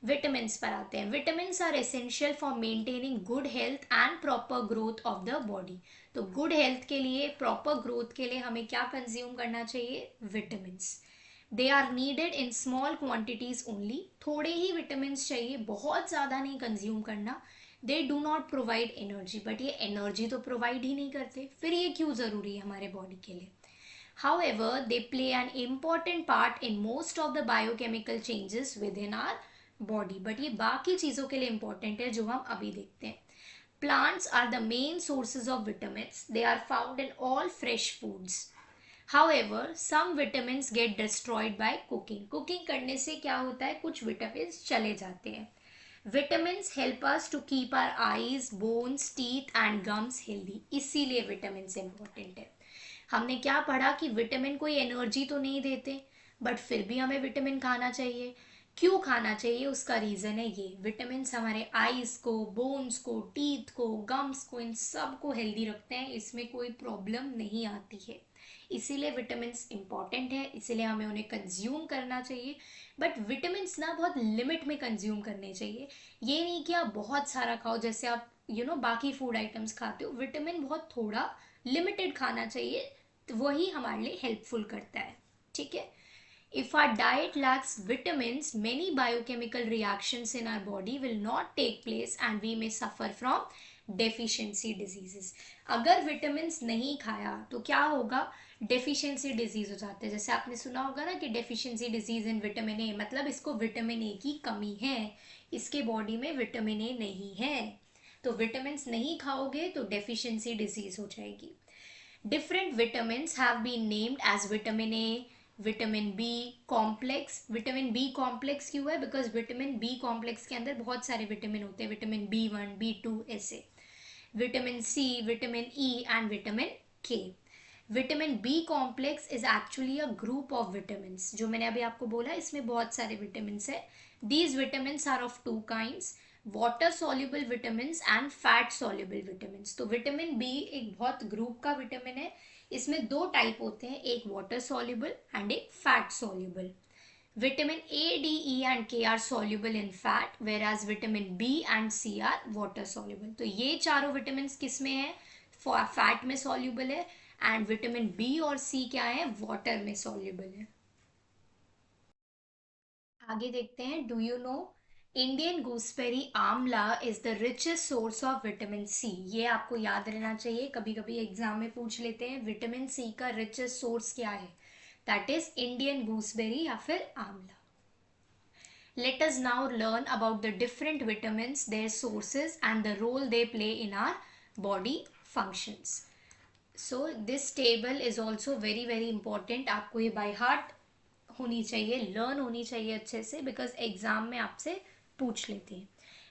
Vitamin पर आते हैं। Vitamin are essential for maintaining good health and proper growth of the body. तो गुड हेल्थ के लिए, प्रॉपर ग्रोथ के लिए हमें क्या कंज्यूम करना चाहिए? Vitamin. They are needed in small quantities only. थोड़े ही विटामिन चाहिए, बहुत ज़्यादा नहीं कंज्यूम करना। They do not provide energy, but ये एनर्जी तो प्रोवाइड ही नहीं करते, फिर ये क्यों ज़रूरी है हमारे बॉडी के लिए? However, they play an important part in most of the biochemical changes within our body. But ये बाकी चीज़ों के लिए important है जो हम अभी देखते हैं। Plants are the main sources of vitamins. They are found in all fresh foods. However, some vitamins get destroyed by cooking. Cooking करने से क्या होता है, कुछ vitamins चले जाते हैं। Vitamins help us to keep our eyes, bones, teeth and gums healthy. इसीलिए vitamins important है। हमने क्या पढ़ा कि विटामिन कोई एनर्जी तो नहीं देते, बट फिर भी हमें विटामिन खाना चाहिए। क्यों खाना चाहिए? उसका रीज़न है ये, विटामिन हमारे आईज को, बोन्स को, टीथ को, गम्स को, इन सब को हेल्दी रखते हैं, इसमें कोई प्रॉब्लम नहीं आती है। इसीलिए विटामिन इंपॉर्टेंट है, इसीलिए हमें उन्हें कंज्यूम करना चाहिए। बट विटामिन ना बहुत लिमिट में कंज्यूम करने चाहिए। ये नहीं कि आप बहुत सारा खाओ, जैसे आप बाकी फूड आइटम्स खाते हो। विटामिन बहुत थोड़ा लिमिटेड खाना चाहिए, तो वही हमारे लिए हेल्पफुल करता है, ठीक है। If our diet lacks vitamins, many biochemical reactions in our body will not take place and we may suffer from deficiency diseases. अगर विटामिन्स नहीं खाया तो क्या होगा? डेफिशिएंसी डिजीज हो जाते हैं। जैसे आपने सुना होगा ना कि deficiency disease in vitamin A, मतलब इसको विटामिन ए की कमी है, इसके बॉडी में विटामिन ए नहीं है। तो विटामिन्स नहीं खाओगे तो डेफिशिएंसी डिजीज हो जाएगी। Different vitamins have been named as vitamin A, vitamin B complex. Vitamin B complex क्यों है? Because vitamin B complex के अंदर बहुत सारे विटामिन होते हैं, विटामिन B1, B2 ऐसे। Vitamin C, vitamin E and vitamin K. Vitamin B complex is actually a group of vitamin. जो मैंने अभी आपको बोला, इसमें बहुत सारे विटामिन है। These vitamin are of two kinds, water soluble vitamin and fat soluble vitamin. तो विटामिन बी एक बहुत ग्रुप का विटामिन है। इसमें दो टाइप होते हैं, एक वाटर सॉल्युबल एंड एक fat soluble. Vitamin A, D, E and K are soluble in fat, whereas vitamin B and C are water soluble. तो ये चारों विटामिन किस में है? फैट में सॉल्युबल है, एंड विटामिन बी और सी क्या है? वाटर में सॉल्युबल है। आगे देखते हैं। Do you know Indian gooseberry amla is the richest source of vitamin C. ये आपको याद रहना चाहिए, कभी कभी एग्जाम में पूछ लेते हैं विटामिन सी का रिचेस्ट सोर्स क्या है। दैट इज इंडियन गूसबेरी या फिर Amla. Let us now learn about the different vitamins, their sources and the role they play in our body functions. So this table is also very important. आपको ये by heart होनी चाहिए, learn होनी चाहिए अच्छे से, बिकॉज एग्जाम में आपसे पूछ लेते हैं।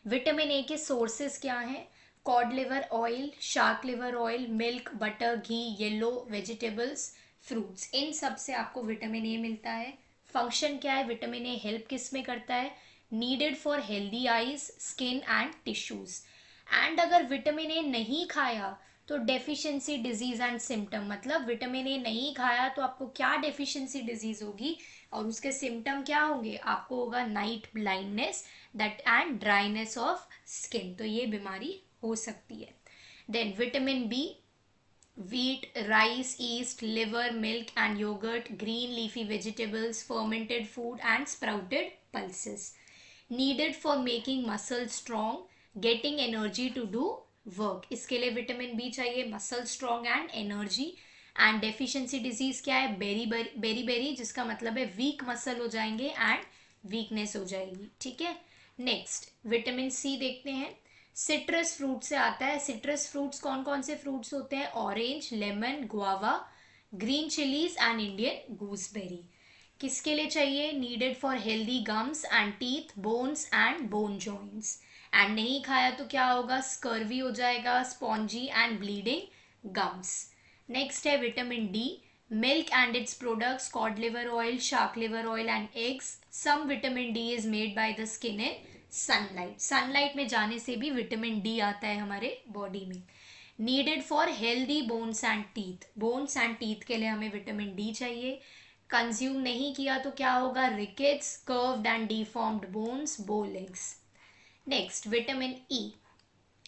विटामिन ए के सोर्सेज क्या हैं? Cod liver oil, shark liver oil, milk, butter, ghee, yellow vegetables, fruits, इन सब से आपको विटामिन ए मिलता है। फंक्शन क्या है? विटामिन ए हेल्प किस में करता है? Needed for healthy eyes, skin and tissues. And अगर विटामिन ए नहीं खाया तो डेफिशिएंसी डिजीज एंड सिम्टम, मतलब विटामिन ए नहीं खाया तो आपको क्या डेफिशिएंसी डिजीज होगी और उसके सिम्टम क्या होंगे? आपको होगा night blindness that and dryness of skin. तो ये बीमारी हो सकती है। Then vitamin B, wheat, rice, yeast, liver, milk and yogurt, green leafy vegetables, fermented food and sprouted pulses. Needed for making muscle strong, getting energy to do work. इसके लिए vitamin B चाहिए, muscle strong and energy. And deficiency disease क्या है? Berry, जिसका मतलब है week muscle हो जाएंगे एंड वीकनेस हो जाएगी, ठीक है। नेक्स्ट विटामिन सी देखते हैं। सिट्रस फ्रूट से आता है। सिट्रस फ्रूट्स कौन कौन से फ्रूट्स होते हैं? Orange, lemon, guava, green chillies and Indian gooseberry. किसके लिए चाहिए? Needed for healthy gums and teeth, bones and bone joints. And नहीं खाया तो क्या होगा? स्कर्वी हो जाएगा, spongy and bleeding gums. Next है vitamin D. Milk and its products, cod liver oil, shark liver oil and eggs. Some vitamin D is made by the skin in sunlight. Sunlight में जाने से भी vitamin D आता है हमारे body में। Needed for healthy bones and teeth. Bones and teeth के लिए हमें विटामिन डी चाहिए। कंज्यूम नहीं किया तो क्या होगा? Rickets, curved and deformed bones, बो legs. Next vitamin E.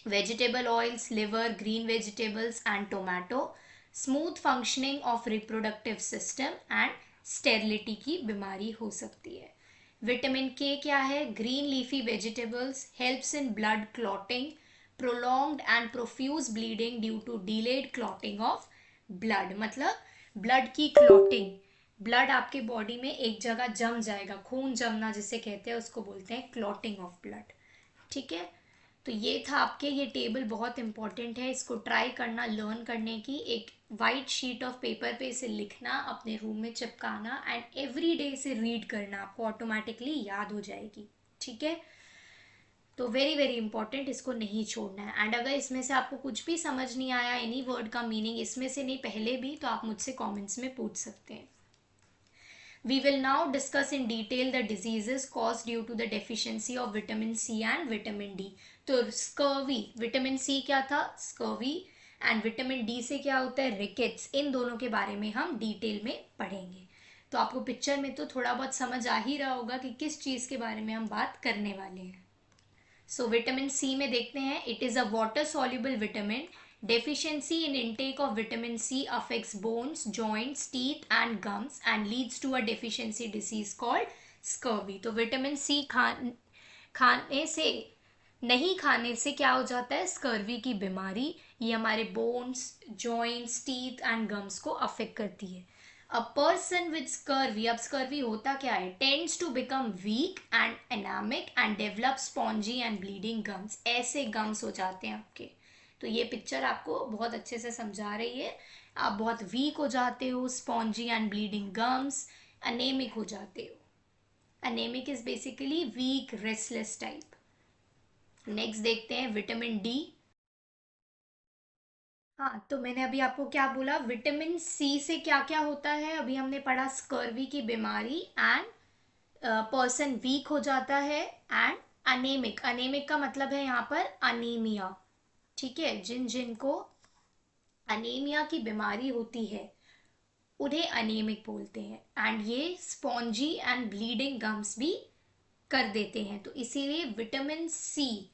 vegetable oils, liver, green vegetables and tomato, smooth functioning of reproductive system and sterility की बीमारी हो सकती है। विटामिन के क्या है? Green leafy vegetables, helps in blood clotting, prolonged and profuse bleeding due to delayed clotting of blood. मतलब blood की clotting, blood आपके बॉडी में एक जगह जम जाएगा, खून जमना जिसे कहते हैं उसको बोलते हैं क्लॉटिंग ऑफ ब्लड। ठीक है, तो ये था आपके, ये टेबल बहुत इंपॉर्टेंट है, इसको ट्राई करना लर्न करने की। एक वाइट शीट ऑफ पेपर पे इसे लिखना, अपने रूम में चिपकाना एंड एवरी डे इसे रीड करना, आपको ऑटोमेटिकली याद हो जाएगी। ठीक है, तो वेरी वेरी इंपॉर्टेंट, इसको नहीं छोड़ना है। एंड अगर इसमें से आपको कुछ भी समझ नहीं आया, एनी वर्ड का मीनिंग इसमें से नहीं पहले भी, तो आप मुझसे कॉमेंट्स में पूछ सकते हैं। We will now discuss in detail the diseases caused due to the deficiency of vitamin C and vitamin D. तो स्कर्वी, विटामिन सी क्या था? स्कर्वी। एंड विटामिन डी से क्या होता है? रिकेट्स। इन दोनों के बारे में हम डिटेल में पढ़ेंगे। तो आपको पिक्चर में तो थोड़ा बहुत समझ आ ही रहा होगा कि किस चीज़ के बारे में हम बात करने वाले हैं। सो विटामिन सी में देखते हैं, it is a water soluble vitamin. Deficiency in intake of vitamin C affects bones, joints, teeth and gums and leads to a deficiency disease called scurvy. तो विटामिन सी खाने से, नहीं खाने से क्या हो जाता है? स्कर्वी की बीमारी। ये हमारे bones, joints, teeth and gums को अफेक्ट करती है। अ पर्सन विद स्कर्वी, अब स्कर्वी होता क्या है? Tends to become weak and anaemic and develop spongy and bleeding gums. ऐसे गम्स हो जाते हैं आपके। तो ये पिक्चर आपको बहुत अच्छे से समझा रही है। आप बहुत वीक हो जाते हो, spongy and bleeding gums, anaemic हो जाते हो। Anaemic is basically weak, restless type. Next देखते हैं विटामिन डी। हाँ, तो मैंने अभी आपको क्या बोला? विटामिन सी से क्या क्या होता है? अभी हमने पढ़ा स्कर्वी की बीमारी, एंड पर्सन वीक हो जाता है, एंड अनेमिक। अनेमिक का मतलब है यहाँ पर अनीमिया। ठीक है, जिन जिनको अनीमिया की बीमारी होती है उन्हें अनीमिक बोलते हैं। एंड ये स्पॉन्जी एंड ब्लीडिंग गम्स भी कर देते हैं। तो इसीलिए विटामिन सी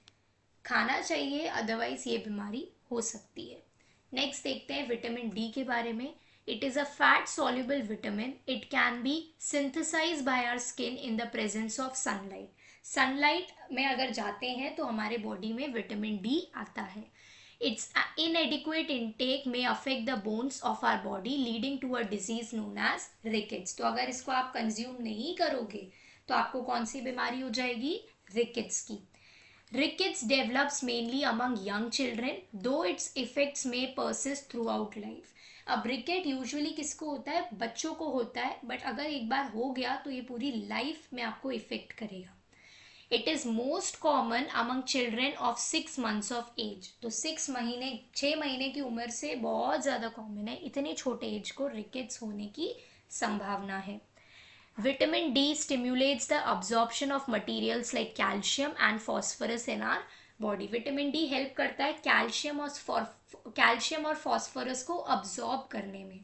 खाना चाहिए, अदरवाइज ये बीमारी हो सकती है। नेक्स्ट देखते हैं विटामिन डी के बारे में। It is a fat soluble vitamin. It can be synthesize by our skin in the presence of sunlight. Sunlight में अगर जाते हैं तो हमारे बॉडी में विटामिन डी आता है। Its inadequate intake may affect the bones of our body, leading to a disease known as rickets. तो अगर इसको आप कंज्यूम नहीं करोगे तो आपको कौन सी बीमारी हो जाएगी? रिकेट्स की। Rickets develops mainly among young children, though its effects may persist throughout life. अब रिकेट यूजुअली किसको होता है? बच्चों को होता है, बट अगर एक बार हो गया तो ये पूरी लाइफ में आपको इफेक्ट करेगा। It is most common among children of 6 months of age. तो 6 महीने की उम्र से बहुत ज़्यादा कॉमन है, इतने छोटे एज को रिकेट्स होने की संभावना है। Vitamin D stimulates the absorption of materials like calcium and phosphorus in our body. Vitamin D help करता है कैल्शियम और फॉस्फोरस को अब्जॉर्ब करने में।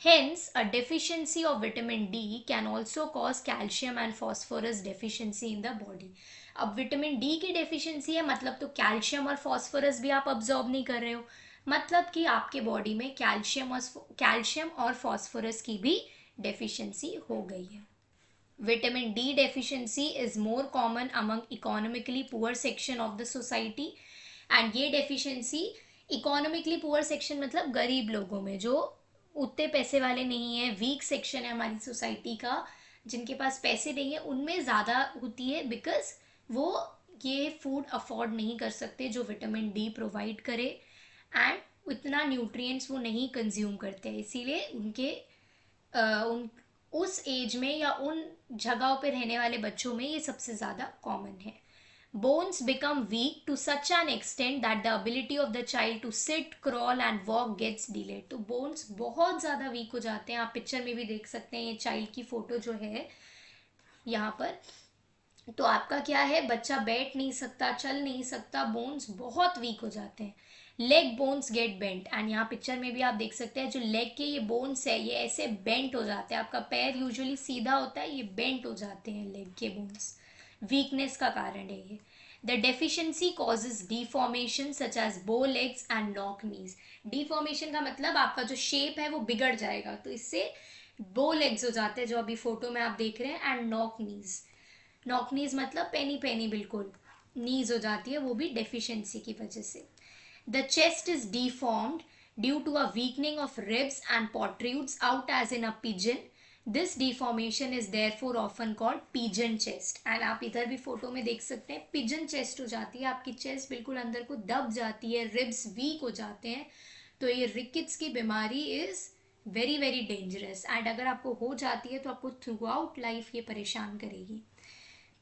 Hence, a deficiency of vitamin D can also cause calcium and phosphorus deficiency in the body. अब vitamin D की deficiency है, मतलब तो कैल्शियम और फॉस्फोरस भी आप अब्जॉर्ब नहीं कर रहे हो, मतलब कि आपके बॉडी में कैल्शियम और फॉस्फोरस की भी डेफिशिएंसी हो गई है। Vitamin D deficiency is more common among economically poor section of the society. And ये डेफिशिएंसी, इकोनॉमिकली पुअर सेक्शन मतलब गरीब लोगों में, जो उतने पैसे वाले नहीं है, वीक सेक्शन है हमारी सोसाइटी का, जिनके पास पैसे नहीं है, उनमें ज़्यादा होती है, बिकॉज वो ये फूड अफोर्ड नहीं कर सकते जो विटामिन डी प्रोवाइड करे, एंड इतना न्यूट्रिएंट्स वो नहीं कंज्यूम करते, इसीलिए उनके उन उस एज में या उन जगहों पे रहने वाले बच्चों में ये सबसे ज़्यादा कॉमन है. Bones become weak to such an extent that the ability of the child to sit, crawl and walk gets delayed. तो bones बहुत ज़्यादा वीक हो जाते हैं. आप पिक्चर में भी देख सकते हैं, ये चाइल्ड की फोटो जो है यहाँ पर. तो आपका क्या है, बच्चा बैठ नहीं सकता, चल नहीं सकता, बोन्स बहुत वीक हो जाते हैं. Leg bones get bent, and यहाँ पिक्चर में भी आप देख सकते हैं जो लेग के ये बोन्स है ये ऐसे बेंट हो जाते हैं. आपका पैर यूजुअली सीधा होता है, ये बेंट हो जाते हैं लेग के बोन्स. वीकनेस का कारण है ये. The deficiency causes deformation such as bow legs and knock knees. Deformation का मतलब आपका जो शेप है वो बिगड़ जाएगा, तो इससे बो लेग्स हो जाते हैं जो अभी फोटो में आप देख रहे हैं, एंड नॉक नीज. नॉक नीज मतलब पेनी पेनी बिल्कुल नीज हो जाती है, वो भी डेफिशिएंसी की वजह से. The chest is deformed due to a weakening of ribs and protrudes out as in a pigeon. This deformation is therefore often called pigeon chest. And आप इधर भी फोटो में देख सकते हैं pigeon chest हो जाती है, आपकी चेस्ट बिल्कुल अंदर को दब जाती है, रिब्स वीक हो जाते हैं. तो ये रिकेट्स की बीमारी is very very dangerous, and अगर आपको हो जाती है तो आपको थ्रू आउट लाइफ ये परेशान करेगी.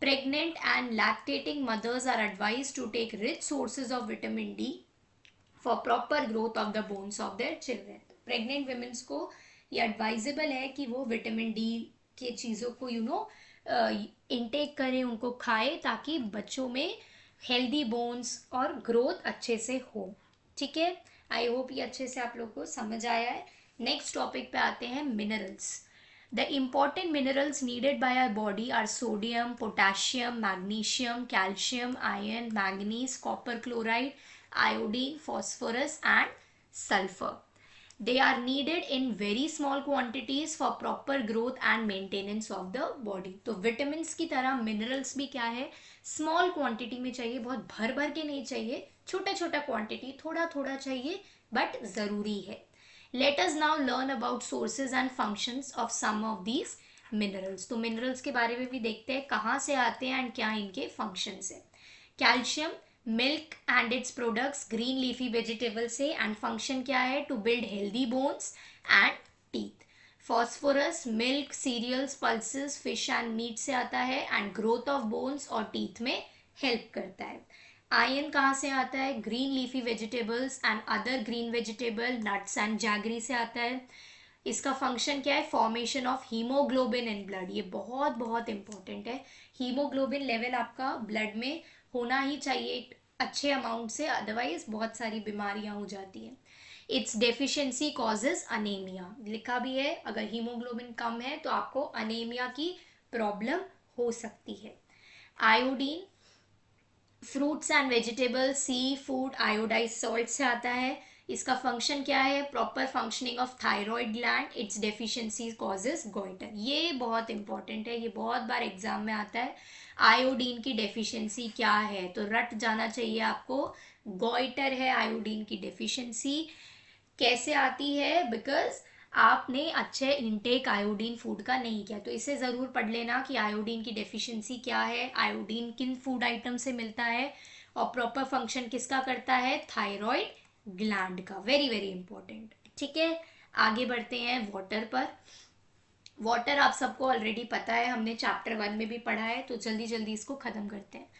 Pregnant and lactating mothers are advised to take rich sources of vitamin D for proper growth of the bones of their children. Pregnant women को ये एडवाइजेबल है कि वो विटामिन डी के चीज़ों को इनटेक करें, उनको खाए, ताकि बच्चों में हेल्दी बोन्स और ग्रोथ अच्छे से हो. ठीक है, आई होप ये अच्छे से आप लोग को समझ आया है. नेक्स्ट टॉपिक पे आते हैं, minerals. The important minerals needed by our body are sodium, potassium, magnesium, calcium, iron, manganese, copper chloride, iodine, phosphorus and sulfur. They are needed in very small quantities for proper growth and maintenance of the body. तो vitamins की तरह minerals भी क्या है, small quantity में चाहिए, बहुत भर भर के नहीं चाहिए, छोटा छोटा quantity, थोड़ा थोड़ा चाहिए, but ज़रूरी है. Let us now learn about sources and functions of some of these minerals. तो minerals के बारे में भी देखते हैं, कहाँ से आते हैं एंड क्या इनके functions है. Calcium, milk and its products, green leafy vegetable से, एंड फंक्शन क्या है, to build healthy bones and teeth. Phosphorus, milk, cereals, pulses, fish and meat से आता है, एंड ग्रोथ ऑफ बोन्स और टीथ में हेल्प करता है. आयरन कहाँ से आता है, green leafy vegetables and other green vegetable, nuts and jaggery से आता है. इसका फंक्शन क्या है, formation of haemoglobin in blood. ये बहुत बहुत इंपॉर्टेंट है. हीमोग्लोबिन लेवल आपका ब्लड में होना ही चाहिए एक अच्छे अमाउंट से, अदरवाइज बहुत सारी बीमारियां हो जाती हैं. It's deficiency causes anaemia. लिखा भी है, अगर हीमोग्लोबिन कम है तो आपको अनेमिया की प्रॉब्लम हो सकती है. Iodine, fruits and vegetables, seafood, iodize salt से आता है. इसका फंक्शन क्या है, proper functioning of thyroid gland. Its deficiency causes goitre. ये बहुत इंपॉर्टेंट है, ये बहुत बार एग्जाम में आता है. आयोडीन की डेफिशिएंसी क्या है, तो रट जाना चाहिए आपको, गॉइटर है आयोडीन की डेफिशिएंसी. कैसे आती है, बिकॉज आपने अच्छे इनटेक आयोडीन फूड का नहीं किया. तो इसे ज़रूर पढ़ लेना कि आयोडीन की डेफिशिएंसी क्या है, आयोडीन किन फूड आइटम से मिलता है, और प्रॉपर फंक्शन किसका करता है, थायराइड ग्लैंड का. Very very important. ठीक है, आगे बढ़ते हैं वाटर पर. वाटर आप सबको ऑलरेडी पता है, हमने चैप्टर 1 में भी पढ़ा है, तो जल्दी जल्दी इसको खत्म करते हैं.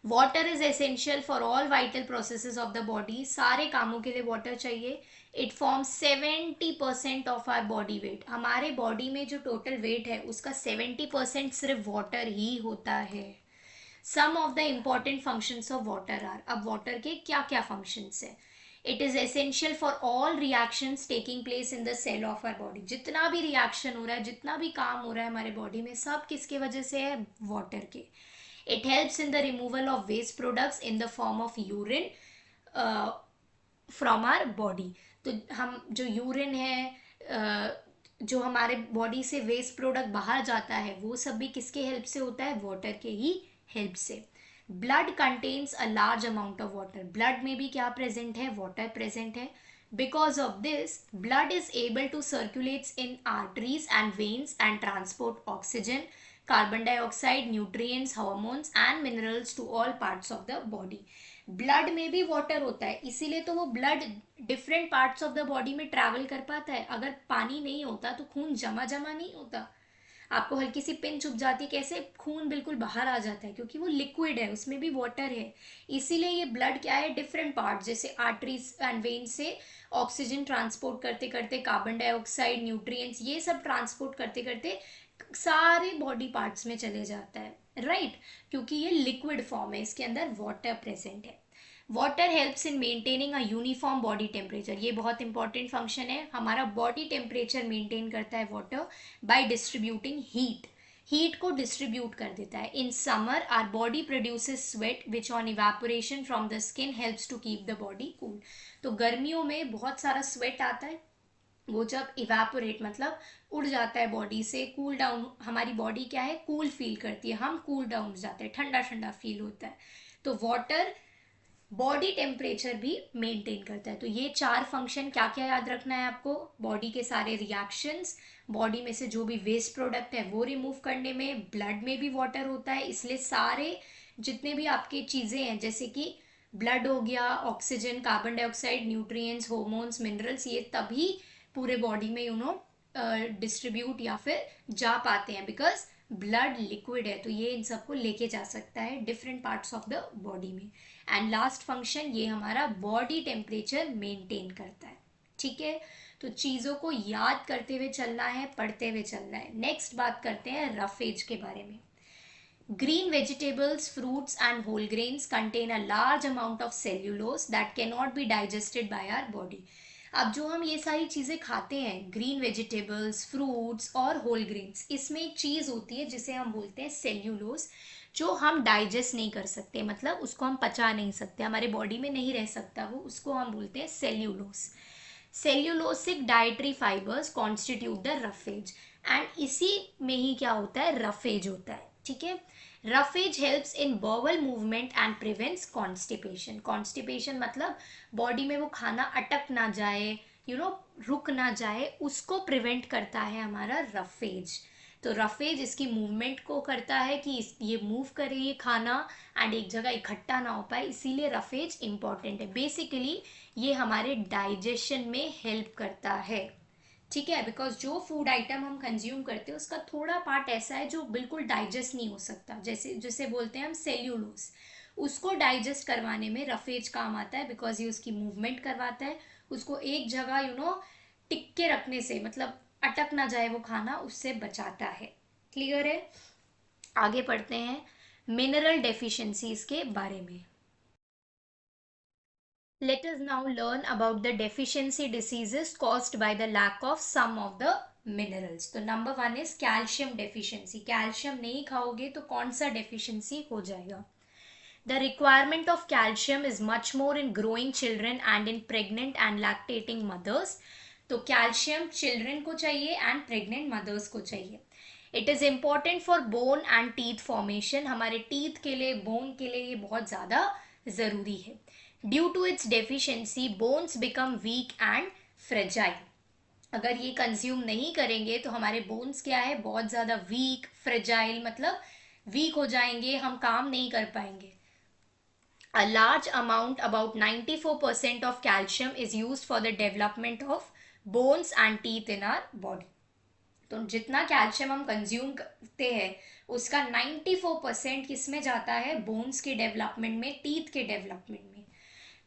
Water is essential for all vital processes of the body. सारे कामों के लिए वाटर चाहिए. It forms 70% of our body weight. हमारे बॉडी में जो टोटल वेट है उसका 70% सिर्फ वाटर ही होता है. Some of the important functions of water are. अब वाटर के क्या क्या फंक्शंस है. It is essential for all reactions taking place in the cell of our body. जितना भी रिएक्शन हो रहा है, जितना भी काम हो रहा है हमारे बॉडी में, सब किसके वजह से है, वाटर के. It helps in the removal of waste products in the form of urine from our body. तो हम जो यूरिन है, जो हमारे बॉडी से वेस्ट प्रोडक्ट बाहर जाता है, वो सब भी किसके हेल्प से होता है, वाटर के ही हेल्प से. Blood contains a large amount of water. Blood में भी क्या प्रेजेंट है, वाटर प्रेजेंट है. Because of this, blood is able to circulate in arteries and veins and transport oxygen, carbon dioxide, nutrients, hormones and minerals to all parts of the body. Blood में भी water होता है, इसीलिए तो वो blood different parts of the body में travel कर पाता है। अगर पानी नहीं होता तो खून जमा जमा नहीं होता। आपको हल्की सी पिन चुभ जाती है, कैसे खून बिल्कुल बाहर आ जाता है, क्योंकि वो लिक्विड है, उसमें भी वाटर है। इसीलिए ये ब्लड क्या है, डिफरेंट पार्ट जैसे आर्टरीज एंड वेन से ऑक्सीजन ट्रांसपोर्ट करते करते कार्बन डाइऑक्साइड, न्यूट्रिएंट्स, ये सब ट्रांसपोर्ट करते करते सारे बॉडी पार्ट्स में चले जाता है, राइट क्योंकि ये लिक्विड फॉर्म है, इसके अंदर वाटर प्रेजेंट है। Water helps in maintaining a uniform body temperature, ये बहुत इंपॉर्टेंट फंक्शन है। हमारा बॉडी टेम्परेचर मेंटेन करता है वाटर बाय डिस्ट्रीब्यूटिंग हीट को डिस्ट्रीब्यूट कर देता है। In summer our body produces sweat which on evaporation from the skin helps to keep the body cool. तो गर्मियों में बहुत सारा स्वेट आता है, वो जब इवेपोरेट मतलब उड़ जाता है बॉडी से, कूल डाउन, हमारी बॉडी क्या है, कूल फील करती है, हम कूल डाउन जाते हैं, ठंडा ठंडा फील होता है। तो वाटर बॉडी टेम्परेचर भी मेंटेन करता है। तो ये चार फंक्शन क्या क्या याद रखना है आपको, बॉडी के सारे रिएक्शंस, बॉडी में से जो भी वेस्ट प्रोडक्ट है वो रिमूव करने में, ब्लड में भी वाटर होता है, इसलिए सारे जितने भी आपके चीज़ें हैं जैसे कि ब्लड हो गया, oxygen, carbon dioxide, nutrients, hormones, minerals, ये तभी पूरे बॉडी में डिस्ट्रीब्यूट या फिर जा पाते हैं, बिकॉज ब्लड लिक्विड है, तो ये इन सबको लेके जा सकता है different parts of the body में। एंड लास्ट फंक्शन, ये हमारा बॉडी टेम्परेचर मेंटेन करता है, ठीक है। तो चीज़ों को याद करते हुए चलना है, पढ़ते हुए चलना है। नेक्स्ट बात करते हैं रफेज के बारे में। Green vegetables, fruits and whole grains contain a large amount of cellulose that cannot be digested by our body. अब जो हम ये सारी चीज़ें खाते हैं, ग्रीन वेजिटेबल्स, फ्रूट्स और होल ग्रेन्स, इसमें एक चीज़ होती है जिसे हम बोलते हैं सेल्यूलोस, जो हम डाइजेस्ट नहीं कर सकते, मतलब उसको हम पचा नहीं सकते, हमारे बॉडी में नहीं रह सकता वो, उसको हम बोलते हैं cellulose. Cellulosic dietary fibres constitute the roughage, and इसी में ही क्या होता है, रफेज होता है, ठीक है। Roughage helps in bowel movement and prevents constipation. Constipation मतलब बॉडी में वो खाना अटक ना जाए, रुक ना जाए, उसको प्रिवेंट करता है हमारा रफेज। तो रफेज इसकी मूवमेंट को करता है कि ये मूव करे ये खाना एंड एक जगह इकट्ठा ना हो पाए, इसीलिए रफेज इंपॉर्टेंट है। बेसिकली ये हमारे डाइजेशन में हेल्प करता है, ठीक है, बिकॉज जो फूड आइटम हम कंज्यूम करते हैं उसका थोड़ा पार्ट ऐसा है जो बिल्कुल डाइजेस्ट नहीं हो सकता, जैसे जिसे बोलते हैं हम सेल्यूलोस, उसको डाइजेस्ट करवाने में रफेज काम आता है, बिकॉज ये उसकी मूवमेंट करवाता है, उसको एक जगह टिक के रखने से, मतलब अटक ना जाए वो खाना, उससे बचाता है। क्लियर है। आगे पढ़ते हैं मिनरल डेफिशिएंसीज के बारे में। Let us now learn about the deficiency diseases caused by the lack of some of the minerals. तो number 1 is calcium deficiency. Calcium नहीं खाओगे तो कौन सा डेफिशिएंसी हो जाएगा। The requirement of calcium is much more in growing children and in pregnant and lactating mothers. तो calcium children को चाहिए एंड प्रेग्नेंट मदर्स को चाहिए। It is important for bone and teeth formation, हमारे टीथ के लिए, बोन के लिए ये बहुत ज़्यादा ज़रूरी है। Due to its deficiency bones become weak and fragile. अगर ये कंज्यूम नहीं करेंगे तो हमारे बोन्स क्या है, बहुत ज़्यादा वीक, फ्रेजाइल मतलब वीक हो जाएंगे, हम काम नहीं कर पाएंगे। A large amount, about 94% of calcium is used for the development of bones and teeth in our body. तो जितना कैल्शियम हम कंज्यूम करते हैं उसका 94% किस में जाता है, बोन्स के डेवलपमेंट में, टीथ के डेवलपमेंट में।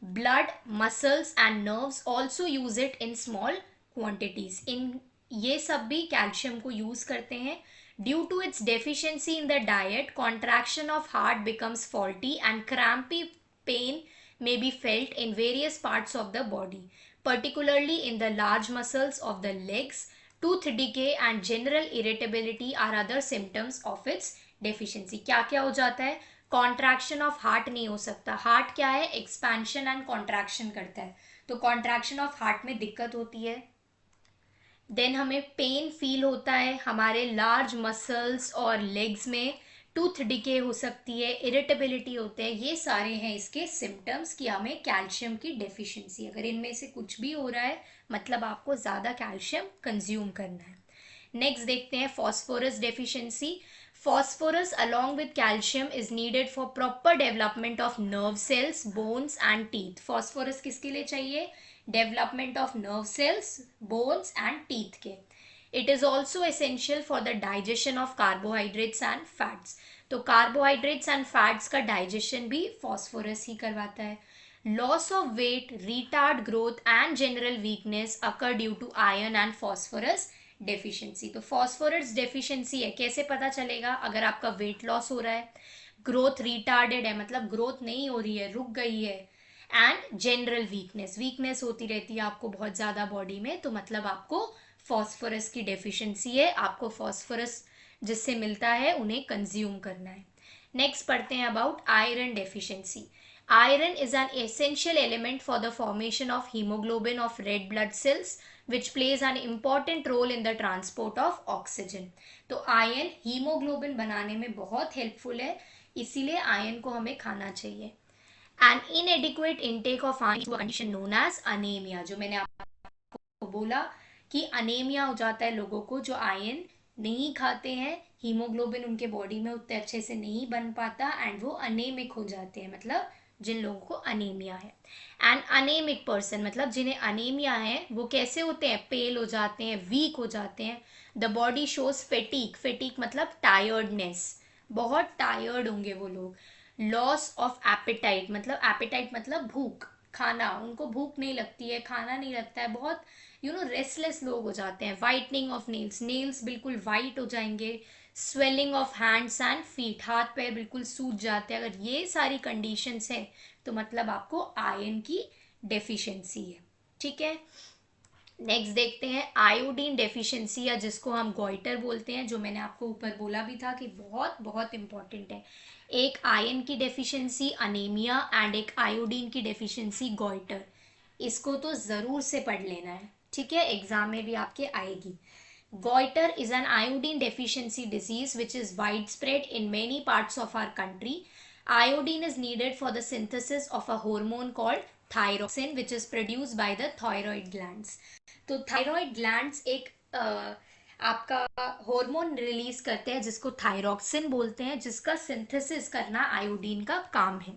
Blood, muscles and nerves also use it in small quantities, इन ये सब भी कैल्शियम को यूज करते हैं। Due to its deficiency in the diet, contraction of heart becomes faulty and crampy pain may be felt in various parts of the body, particularly in the large muscles of the legs. Tooth decay and general irritability are other symptoms of its deficiency. क्या क्या हो जाता है, contraction of heart नहीं हो सकता, heart क्या है, एक्सपेंशन एंड कॉन्ट्रैक्शन करता है, तो कॉन्ट्रैक्शन ऑफ हार्ट में दिक्कत होती है। देन हमें पेन फील होता है हमारे लार्ज मसल्स और लेग्स में, टूथ डिके हो सकती है, इरिटेबिलिटी होते हैं, ये सारे हैं इसके सिम्टम्स कि हमें कैल्शियम की डेफिशिएंसी। अगर इनमें से कुछ भी हो रहा है मतलब आपको ज़्यादा कैल्शियम कंज्यूम करना है। नेक्स्ट देखते हैं phosphorus deficiency. Phosphorus along with calcium is needed for proper development of nerve cells, bones and teeth. Phosphorus किसके लिए चाहिए? Development of nerve cells, bones and teeth के. It is also essential for the digestion of carbohydrates and fats. तो carbohydrates and fats का digestion भी phosphorus ही करवाता है. Loss of weight, retard growth and general weakness occur due to iron and phosphorus deficiency. तो phosphorus deficiency है, कैसे पता चलेगा? अगर आपका वेट लॉस हो रहा है, ग्रोथ रिटार्डेड है मतलब ग्रोथ नहीं हो रही है, रुक गई है, एंड जनरल वीकनेस, वीकनेस होती रहती है आपको बहुत ज़्यादा बॉडी में, तो मतलब आपको फॉस्फोरस की डेफिशिएंसी है. आपको फॉस्फोरस जिससे मिलता है उन्हें कंज्यूम करना है. नेक्स्ट पढ़ते हैं about iron deficiency. Iron is an essential element for the formation of hemoglobin of red blood cells, which plays an important role in the transport of oxygen. तो आयन हीमोग्लोबिन बनाने में बहुत helpful है, इसीलिए ion को हमें खाना चाहिए. An inadequate intake of iron is a condition known as anemia. जो मैंने आपको बोला कि अनेमिया हो जाता है लोगों को जो आयन नहीं खाते हैं, हीमोग्लोबिन उनके बॉडी में उतने अच्छे से नहीं बन पाता एंड वो अनेमिक हो जाते हैं, मतलब जिन लोगों को अनीमिया है. एंड अनेमिक पर्सन मतलब जिन्हें अनीमिया है वो कैसे होते हैं? पेल हो जाते हैं, वीक हो जाते हैं. द बॉडी शोज फेटीक, फेटीक मतलब टायर्डनेस, बहुत टायर्ड होंगे वो लोग. लॉस ऑफ एपेटाइट मतलब भूख, खाना, उनको भूख नहीं लगती है, खाना नहीं लगता है, बहुत रेस्टलेस लोग हो जाते हैं. वाइटनिंग ऑफ नेल्स, नेल्स बिल्कुल वाइट हो जाएंगे. Swelling of hands and feet, हाथ पैर बिल्कुल सूज जाते हैं. अगर ये सारी कंडीशंस हैं तो मतलब आपको आयरन की डेफिशिएंसी है. ठीक है, नेक्स्ट देखते हैं आयोडीन डेफिशिएंसी, या जिसको हम गॉइटर बोलते हैं, जो मैंने आपको ऊपर बोला भी था कि बहुत बहुत इंपॉर्टेंट है. एक आयरन की डेफिशिएंसी अनीमिया एंड एक आयोडीन की डेफिशिएंसी गॉइटर. इसको तो ज़रूर से पढ़ लेना है, ठीक है, एग्जाम में भी आपके आएगी. Goiter is an iodine deficiency disease which is widespread in many parts of our country. Iodine is needed for the synthesis of a hormone called thyroxine which is produced by the thyroid glands. तो thyroid glands एक आपका hormone release करते हैं जिसको thyroxine बोलते हैं, जिसका synthesis करना आयोडीन का काम है.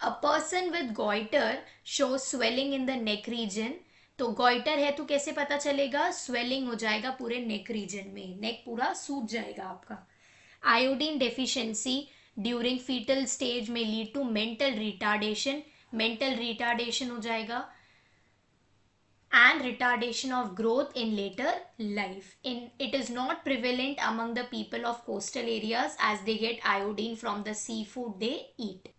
A person with goiter shows swelling in the neck region. तो गॉइटर है तो कैसे पता चलेगा? स्वेलिंग हो जाएगा पूरे नेक रीजन में, नेक पूरा सूज जाएगा आपका. Iodine deficiency during foetal stage में lead to mental retardation, mental retardation हो जाएगा, and retardation of growth in later life. It is not prevalent among the people of coastal areas as they get iodine from the seafood they eat.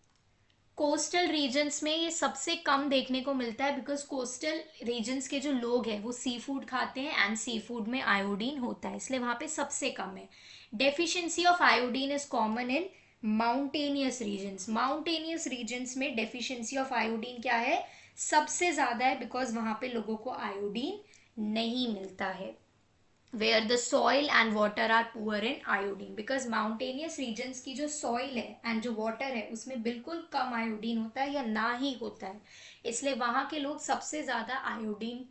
Coastal regions में ये सबसे कम देखने को मिलता है because coastal regions के जो लोग हैं वो सी फूड खाते हैं एंड सी फूड में आयोडीन होता है, इसलिए वहाँ पे सबसे कम है. Deficiency of iodine is common in mountainous regions. Mountainous regions में डेफिशिएंसी ऑफ आयोडीन क्या है? सबसे ज़्यादा है बिकॉज वहाँ पे लोगों को आयोडीन नहीं मिलता है. where the soil and water are poor in iodine, because mountainous regions की जो soil है and जो water है उसमें बिल्कुल कम आयोडीन होता है या ना ही होता है, इसलिए वहाँ के लोग सबसे ज़्यादा आयोडीन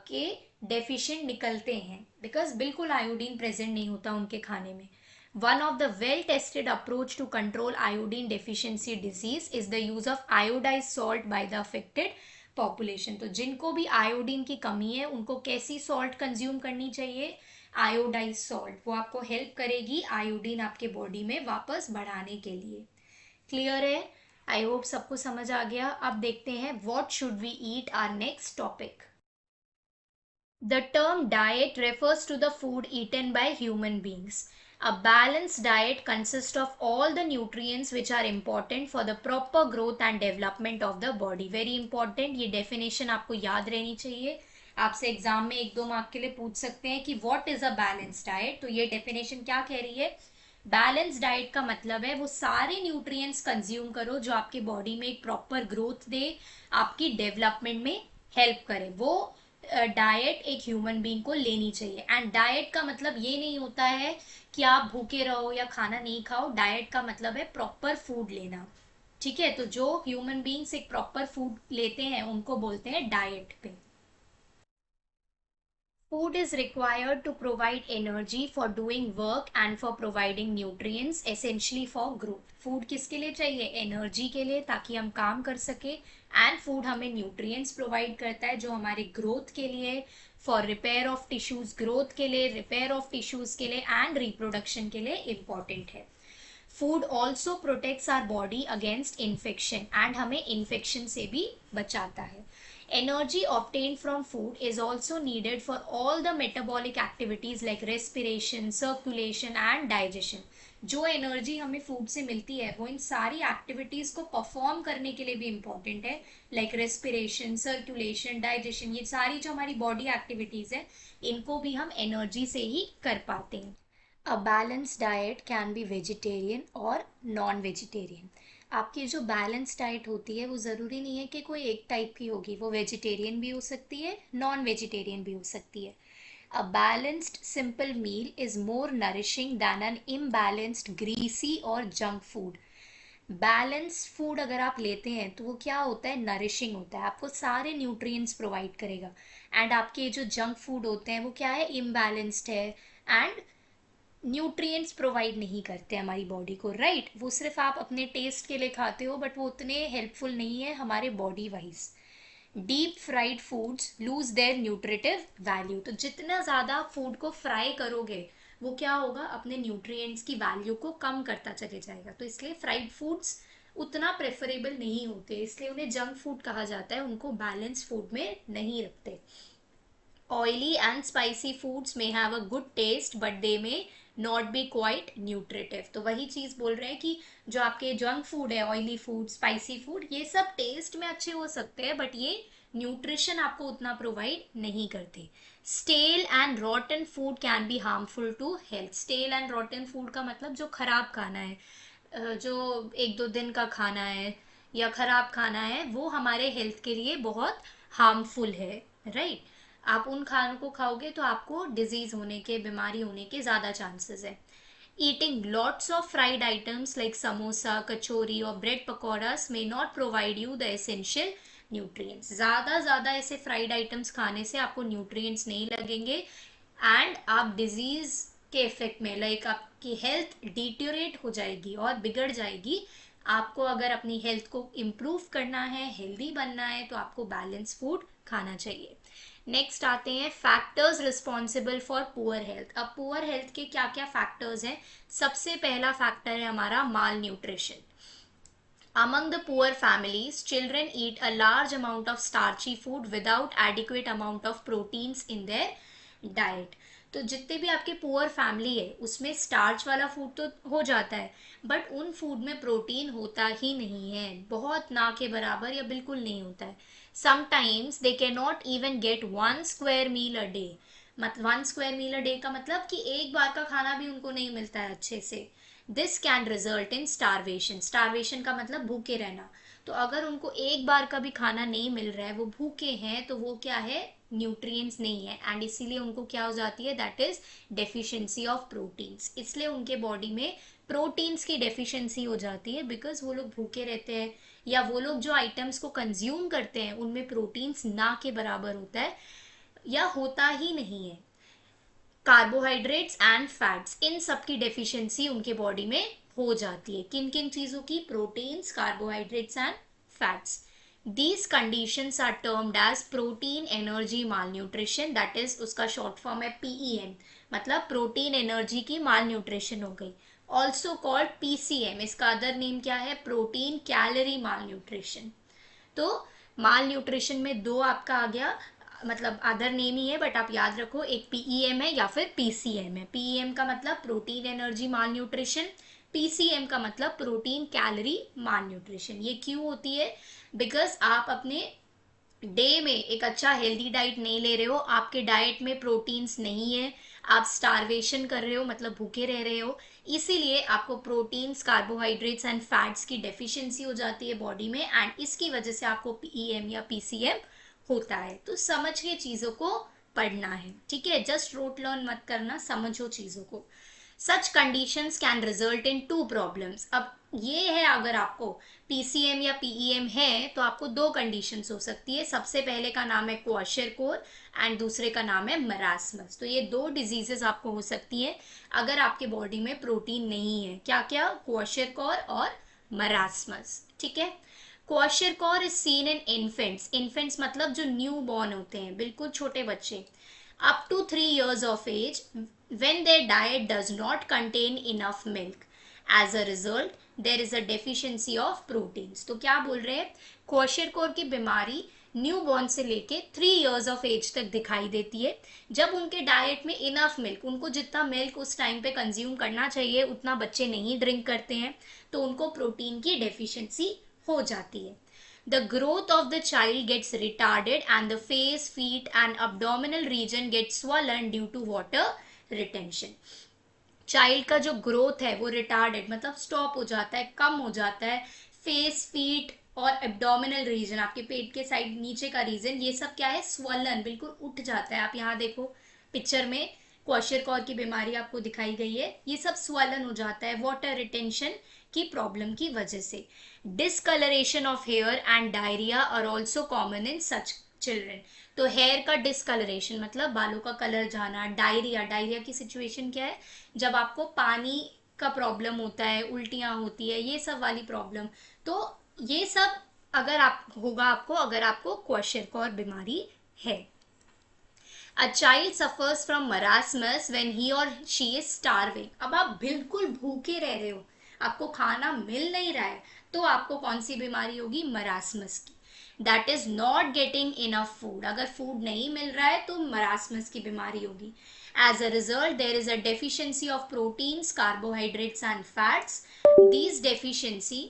के डेफिशिएंट निकलते हैं बिकॉज बिल्कुल आयोडीन प्रेजेंट नहीं होता उनके खाने में. One of the well-tested approach to control iodine deficiency disease is the use of iodized salt by the affected population. तो जिनको भी आयोडीन की कमी है उनको कैसी सॉल्ट कंज्यूम करनी चाहिए? Iodise salt. वो आपको हेल्प करेगी आयोडीन आपके बॉडी में वापस बढ़ाने के लिए. क्लियर है? आई होप सबको समझ आ गया. अब देखते हैं what should we eat, our next topic. The term diet refers to the food eaten by human beings. A balanced diet consists of all the nutrients which are important for the proper growth and development of the body. Very important, ये definition आपको याद रहनी चाहिए. आपसे exam में 1-2 mark के लिए पूछ सकते हैं कि what is a balanced diet. तो ये definition क्या कह रही है? बैलेंस डाइट का मतलब है वो सारे न्यूट्रिएंट्स कंज्यूम करो जो आपके बॉडी में एक प्रॉपर ग्रोथ दे, आपकी डेवलपमेंट में हेल्प करे. वो डाइट एक ह्यूमन बीइंग को लेनी चाहिए. एंड डाइट का मतलब ये नहीं होता है कि आप भूखे रहो या खाना नहीं खाओ. डाइट का मतलब है प्रॉपर फूड लेना. ठीक है, तो जो ह्यूमन बीइंग्स एक प्रॉपर फूड लेते हैं उनको बोलते हैं डाइट पे. Food is required to provide energy for doing work and for providing nutrients, essentially for growth. Food किसके लिए चाहिए? एनर्जी के लिए, ताकि हम काम कर सके. एंड फूड हमें न्यूट्रिएंट्स प्रोवाइड करता है जो हमारे ग्रोथ के लिए, for repair of tissues, growth के लिए, रिपेयर ऑफ टिश्यूज के लिए एंड रिप्रोडक्शन के लिए इम्पॉर्टेंट है. Food also protects our body against infection and हमें इन्फेक्शन से भी बचाता है. Energy obtained from food is also needed for all the metabolic activities like respiration, circulation and digestion. जो एनर्जी हमें फूड से मिलती है वो इन सारी एक्टिविटीज को परफॉर्म करने के लिए भी इम्पॉर्टेंट है, लाइक रेस्पिरेशन, सर्कुलेशन, डाइजेशन. ये सारी जो हमारी बॉडी एक्टिविटीज है इनको भी हम एनर्जी से ही कर पाते हैं. A balance diet can be vegetarian और नॉन वेजिटेरियन. आपकी जो बैलेंस डाइट होती है वो ज़रूरी नहीं है कि कोई एक टाइप की होगी, वो वेजिटेरियन भी हो सकती है, नॉन वेजिटेरियन भी हो सकती है. A balanced simple meal is more nourishing than an imbalanced greasy और जंक फूड. बैलेंस फूड अगर आप लेते हैं तो वो क्या होता है? नरिशिंग होता है, आपको सारे न्यूट्रिएंट्स प्रोवाइड करेगा. एंड आपके जो जंक फूड होते हैं वो क्या है? इम्बैलेंस्ड है एंड न्यूट्रिएंट्स प्रोवाइड नहीं करते हमारी बॉडी को, राइट. वो सिर्फ आप अपने टेस्ट के लिए खाते हो बट वो उतने हेल्पफुल नहीं है हमारे body wise. Deep fried foods lose their nutritive value. तो जितना ज़्यादा फूड को फ्राई करोगे वो क्या होगा? अपने न्यूट्रिएंट्स की वैल्यू को कम करता चले जाएगा. तो इसलिए फ्राइड फूड्स उतना प्रेफरेबल नहीं होते, इसलिए उन्हें जंक फूड कहा जाता है, उनको बैलेंस फूड में नहीं रखते. Oily and spicy foods may have a good taste but they may not be quite nutritive. तो वही चीज़ बोल रहे हैं कि जो आपके जंक फूड है, ऑयली फूड, स्पाइसी फूड, ये सब टेस्ट में अच्छे हो सकते हैं बट ये न्यूट्रिशन आपको उतना प्रोवाइड नहीं करते. Stale and rotten food can be harmful to health. Stale and rotten food का मतलब जो खराब खाना है, जो एक दो दिन का खाना है या खराब खाना है, वो हमारे हेल्थ के लिए बहुत हार्मफुल है, राइट. आप उन खानों को खाओगे तो आपको डिजीज होने के, बीमारी होने के ज़्यादा चांसेस है. Eating lots of fried items like samosa, kachori और bread pakoras may not provide you the essential nutrients. ज़्यादा ऐसे फ्राइड आइटम्स खाने से आपको न्यूट्रिएंट्स नहीं लगेंगे एंड आप डिजीज के इफेक्ट में, लाइक आपकी हेल्थ डिटेरियोरेट हो जाएगी और बिगड़ जाएगी. आपको अगर अपनी हेल्थ को इम्प्रूव करना है, हेल्दी बनना है, तो आपको बैलेंस फूड खाना चाहिए. नेक्स्ट आते हैं factors responsible for poor health. अब पुअर हेल्थ के क्या क्या फैक्टर्स हैं? सबसे पहला फैक्टर है हमारा माल nutrition. Among the poor families, children eat a large amount of starchy food without adequate amount of proteins in their diet. तो जितने भी आपके पुअर फैमिली है उसमें स्टार्च वाला फूड तो हो जाता है बट उन फूड में प्रोटीन होता ही नहीं है, बहुत ना के बराबर या बिल्कुल नहीं होता है. Sometimes they can not even get 1 square meal a day. मतलब 1 स्क्वायर मील अ डे का मतलब कि एक बार का खाना भी उनको नहीं मिलता है अच्छे से. This can result in starvation. Starvation का मतलब भूखे रहना. तो अगर उनको एक बार का भी खाना नहीं मिल रहा है, वो भूखे हैं, तो वो क्या है? न्यूट्रिएंट्स नहीं है एंड इसीलिए उनको क्या हो जाती है? That is deficiency of proteins. इसलिए उनके बॉडी में प्रोटीन्स की डेफिशिएंसी हो जाती है बिकॉज वो लोग भूखे रहते हैं या वो लोग जो आइटम्स को कंज्यूम करते हैं उनमें प्रोटीन्स ना के बराबर होता है या होता ही नहीं है. कार्बोहाइड्रेट्स एंड फैट्स, इन सब की डेफिशिएंसी उनके बॉडी में हो जाती है. किन किन चीज़ों की? Proteins, carbohydrates and fats. These conditions are termed as protein energy malnutrition. That is, उसका शॉर्ट फॉर्म है PEM, मतलब प्रोटीन एनर्जी की माल न्यूट्रिशन हो गई. Also called PCM. इसका अदर नेम क्या है? Protein calorie malnutrition. तो माल न्यूट्रिशन में दो आपका आ गया, मतलब अदर नेम ही है बट आप याद रखो, एक PEM है या फिर PCM है. PEM का मतलब प्रोटीन एनर्जी माल न्यूट्रिशन, PCM का मतलब प्रोटीन कैलोरी माल न्यूट्रिशन. ये क्यों होती है? बिकॉज आप अपने डे में एक अच्छा हेल्दी डाइट नहीं ले रहे हो, आपके डाइट में प्रोटीन्स नहीं है, आप स्टारवेशन कर रहे हो, मतलब भूखे रह रहे हो, इसीलिए आपको प्रोटीन्स, कार्बोहाइड्रेट्स एंड फैट्स की डेफिशिएंसी हो जाती है बॉडी में एंड इसकी वजह से आपको PEM या PCM होता है. तो समझ के चीज़ों को पढ़ना है, ठीक है? जस्ट रोट लर्न मत करना, समझो चीज़ों को. सच conditions can result in 2 problems. अब ये है, अगर आपको पीसीएम या पीईएम है तो आपको दो कंडीशंस हो सकती है। सबसे पहले का नाम है क्वाशरकोर एंड दूसरे का नाम है मरासमस। तो ये दो डिजीजेस आपको हो सकती है अगर आपके बॉडी में प्रोटीन नहीं है। क्या क्या? क्वाशरकोर और मरासमस। ठीक है। Kwashiorkor is seen in infants. Infants मतलब जो न्यू बॉर्न होते हैं, बिल्कुल छोटे बच्चे, up to 3 years of age, when their diet does not contain enough milk. As a result, there is a deficiency of proteins. तो क्या बोल रहे हैं? क्वाशरकोर की बीमारी न्यू बॉर्न से लेके 3 इयर्स ऑफ एज तक दिखाई देती है, जब उनके डाइट में इनफ मिल्क, उनको जितना मिल्क उस टाइम पे कंज्यूम करना चाहिए उतना बच्चे नहीं ड्रिंक करते हैं, तो उनको प्रोटीन की डेफिशिएंसी हो जाती है। The growth of the child gets retarded and the face, feet and abdominal region gets swollen due to water retention. Child का जो ग्रोथ है वो रिटार्डेड मतलब स्टॉप हो जाता है, कम हो जाता है। फेस, फीट और एब्डोमिनल रीजन, आपके पेट के साइड नीचे का रीजन, ये सब क्या है? स्वलन, बिल्कुल उठ जाता है। आप यहाँ देखो पिक्चर में क्वाशरकोर की बीमारी आपको दिखाई गई है, ये सब स्वलन हो जाता है वाटर रिटेंशन की प्रॉब्लम की वजह से। Discolouration of hair and diarrhoea are also common in such children. तो हेयर का डिसकलरेशन मतलब बालों का कलर जाना। डायरिया, डायरिया की सिचुएशन क्या है? जब आपको पानी का प्रॉब्लम होता है, उल्टियां होती है, ये सब वाली प्रॉब्लम। तो ये सब अगर आप होगा आपको अगर आपको क्वाशरकोर बीमारी है। A child suffers from marasmus when he or she is starving. अब आप बिल्कुल भूखे रह रहे हो, आपको खाना मिल नहीं रहा है, तो आपको कौन सी बीमारी होगी? मरासमस की। That is not getting enough food. अगर फूड नहीं मिल रहा है तो मरासमस की बीमारी होगी। As a result there is a deficiency of proteins, carbohydrates and fats. these deficiency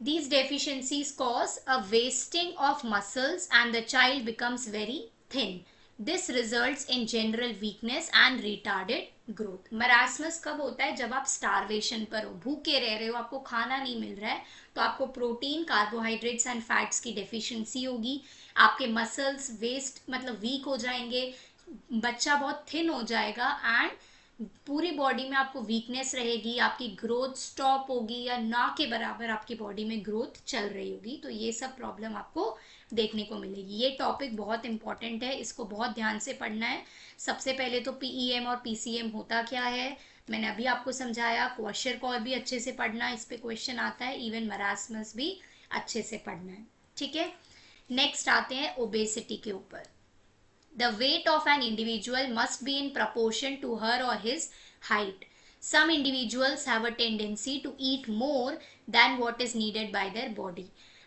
these deficiencies cause a wasting of muscles and the child becomes very thin. This results in general weakness and retarded growth. Marasmus कब होता है? जब आप starvation पर हो, भूखे रह रहे हो, आपको खाना नहीं मिल रहा है, तो आपको प्रोटीन, कार्बोहाइड्रेट्स एंड फैट्स की डेफिशिएंसी होगी। आपके मसल्स वेस्ट मतलब वीक हो जाएंगे, बच्चा बहुत थिन हो जाएगा एंड पूरी बॉडी में आपको वीकनेस रहेगी, आपकी ग्रोथ स्टॉप होगी या ना के बराबर आपकी बॉडी में ग्रोथ चल रही होगी। तो ये सब प्रॉब्लम आपको देखने को मिलेगी। ये टॉपिक बहुत इंपॉर्टेंट है, इसको बहुत ध्यान से पढ़ना है। सबसे पहले तो पीईएम और पीसीएम होता क्या है मैंने अभी आपको समझाया। क्वाशरकोर भी अच्छे से पढ़ना, इस पे क्वेश्चन आता है। इवन मरासमस भी अच्छे से पढ़ना है। ठीक है, नेक्स्ट आते हैं ओबेसिटी के ऊपर। The weight of an individual must be in proportion to her or his height. Some individuals have a tendency to eat more than what is needed by their body.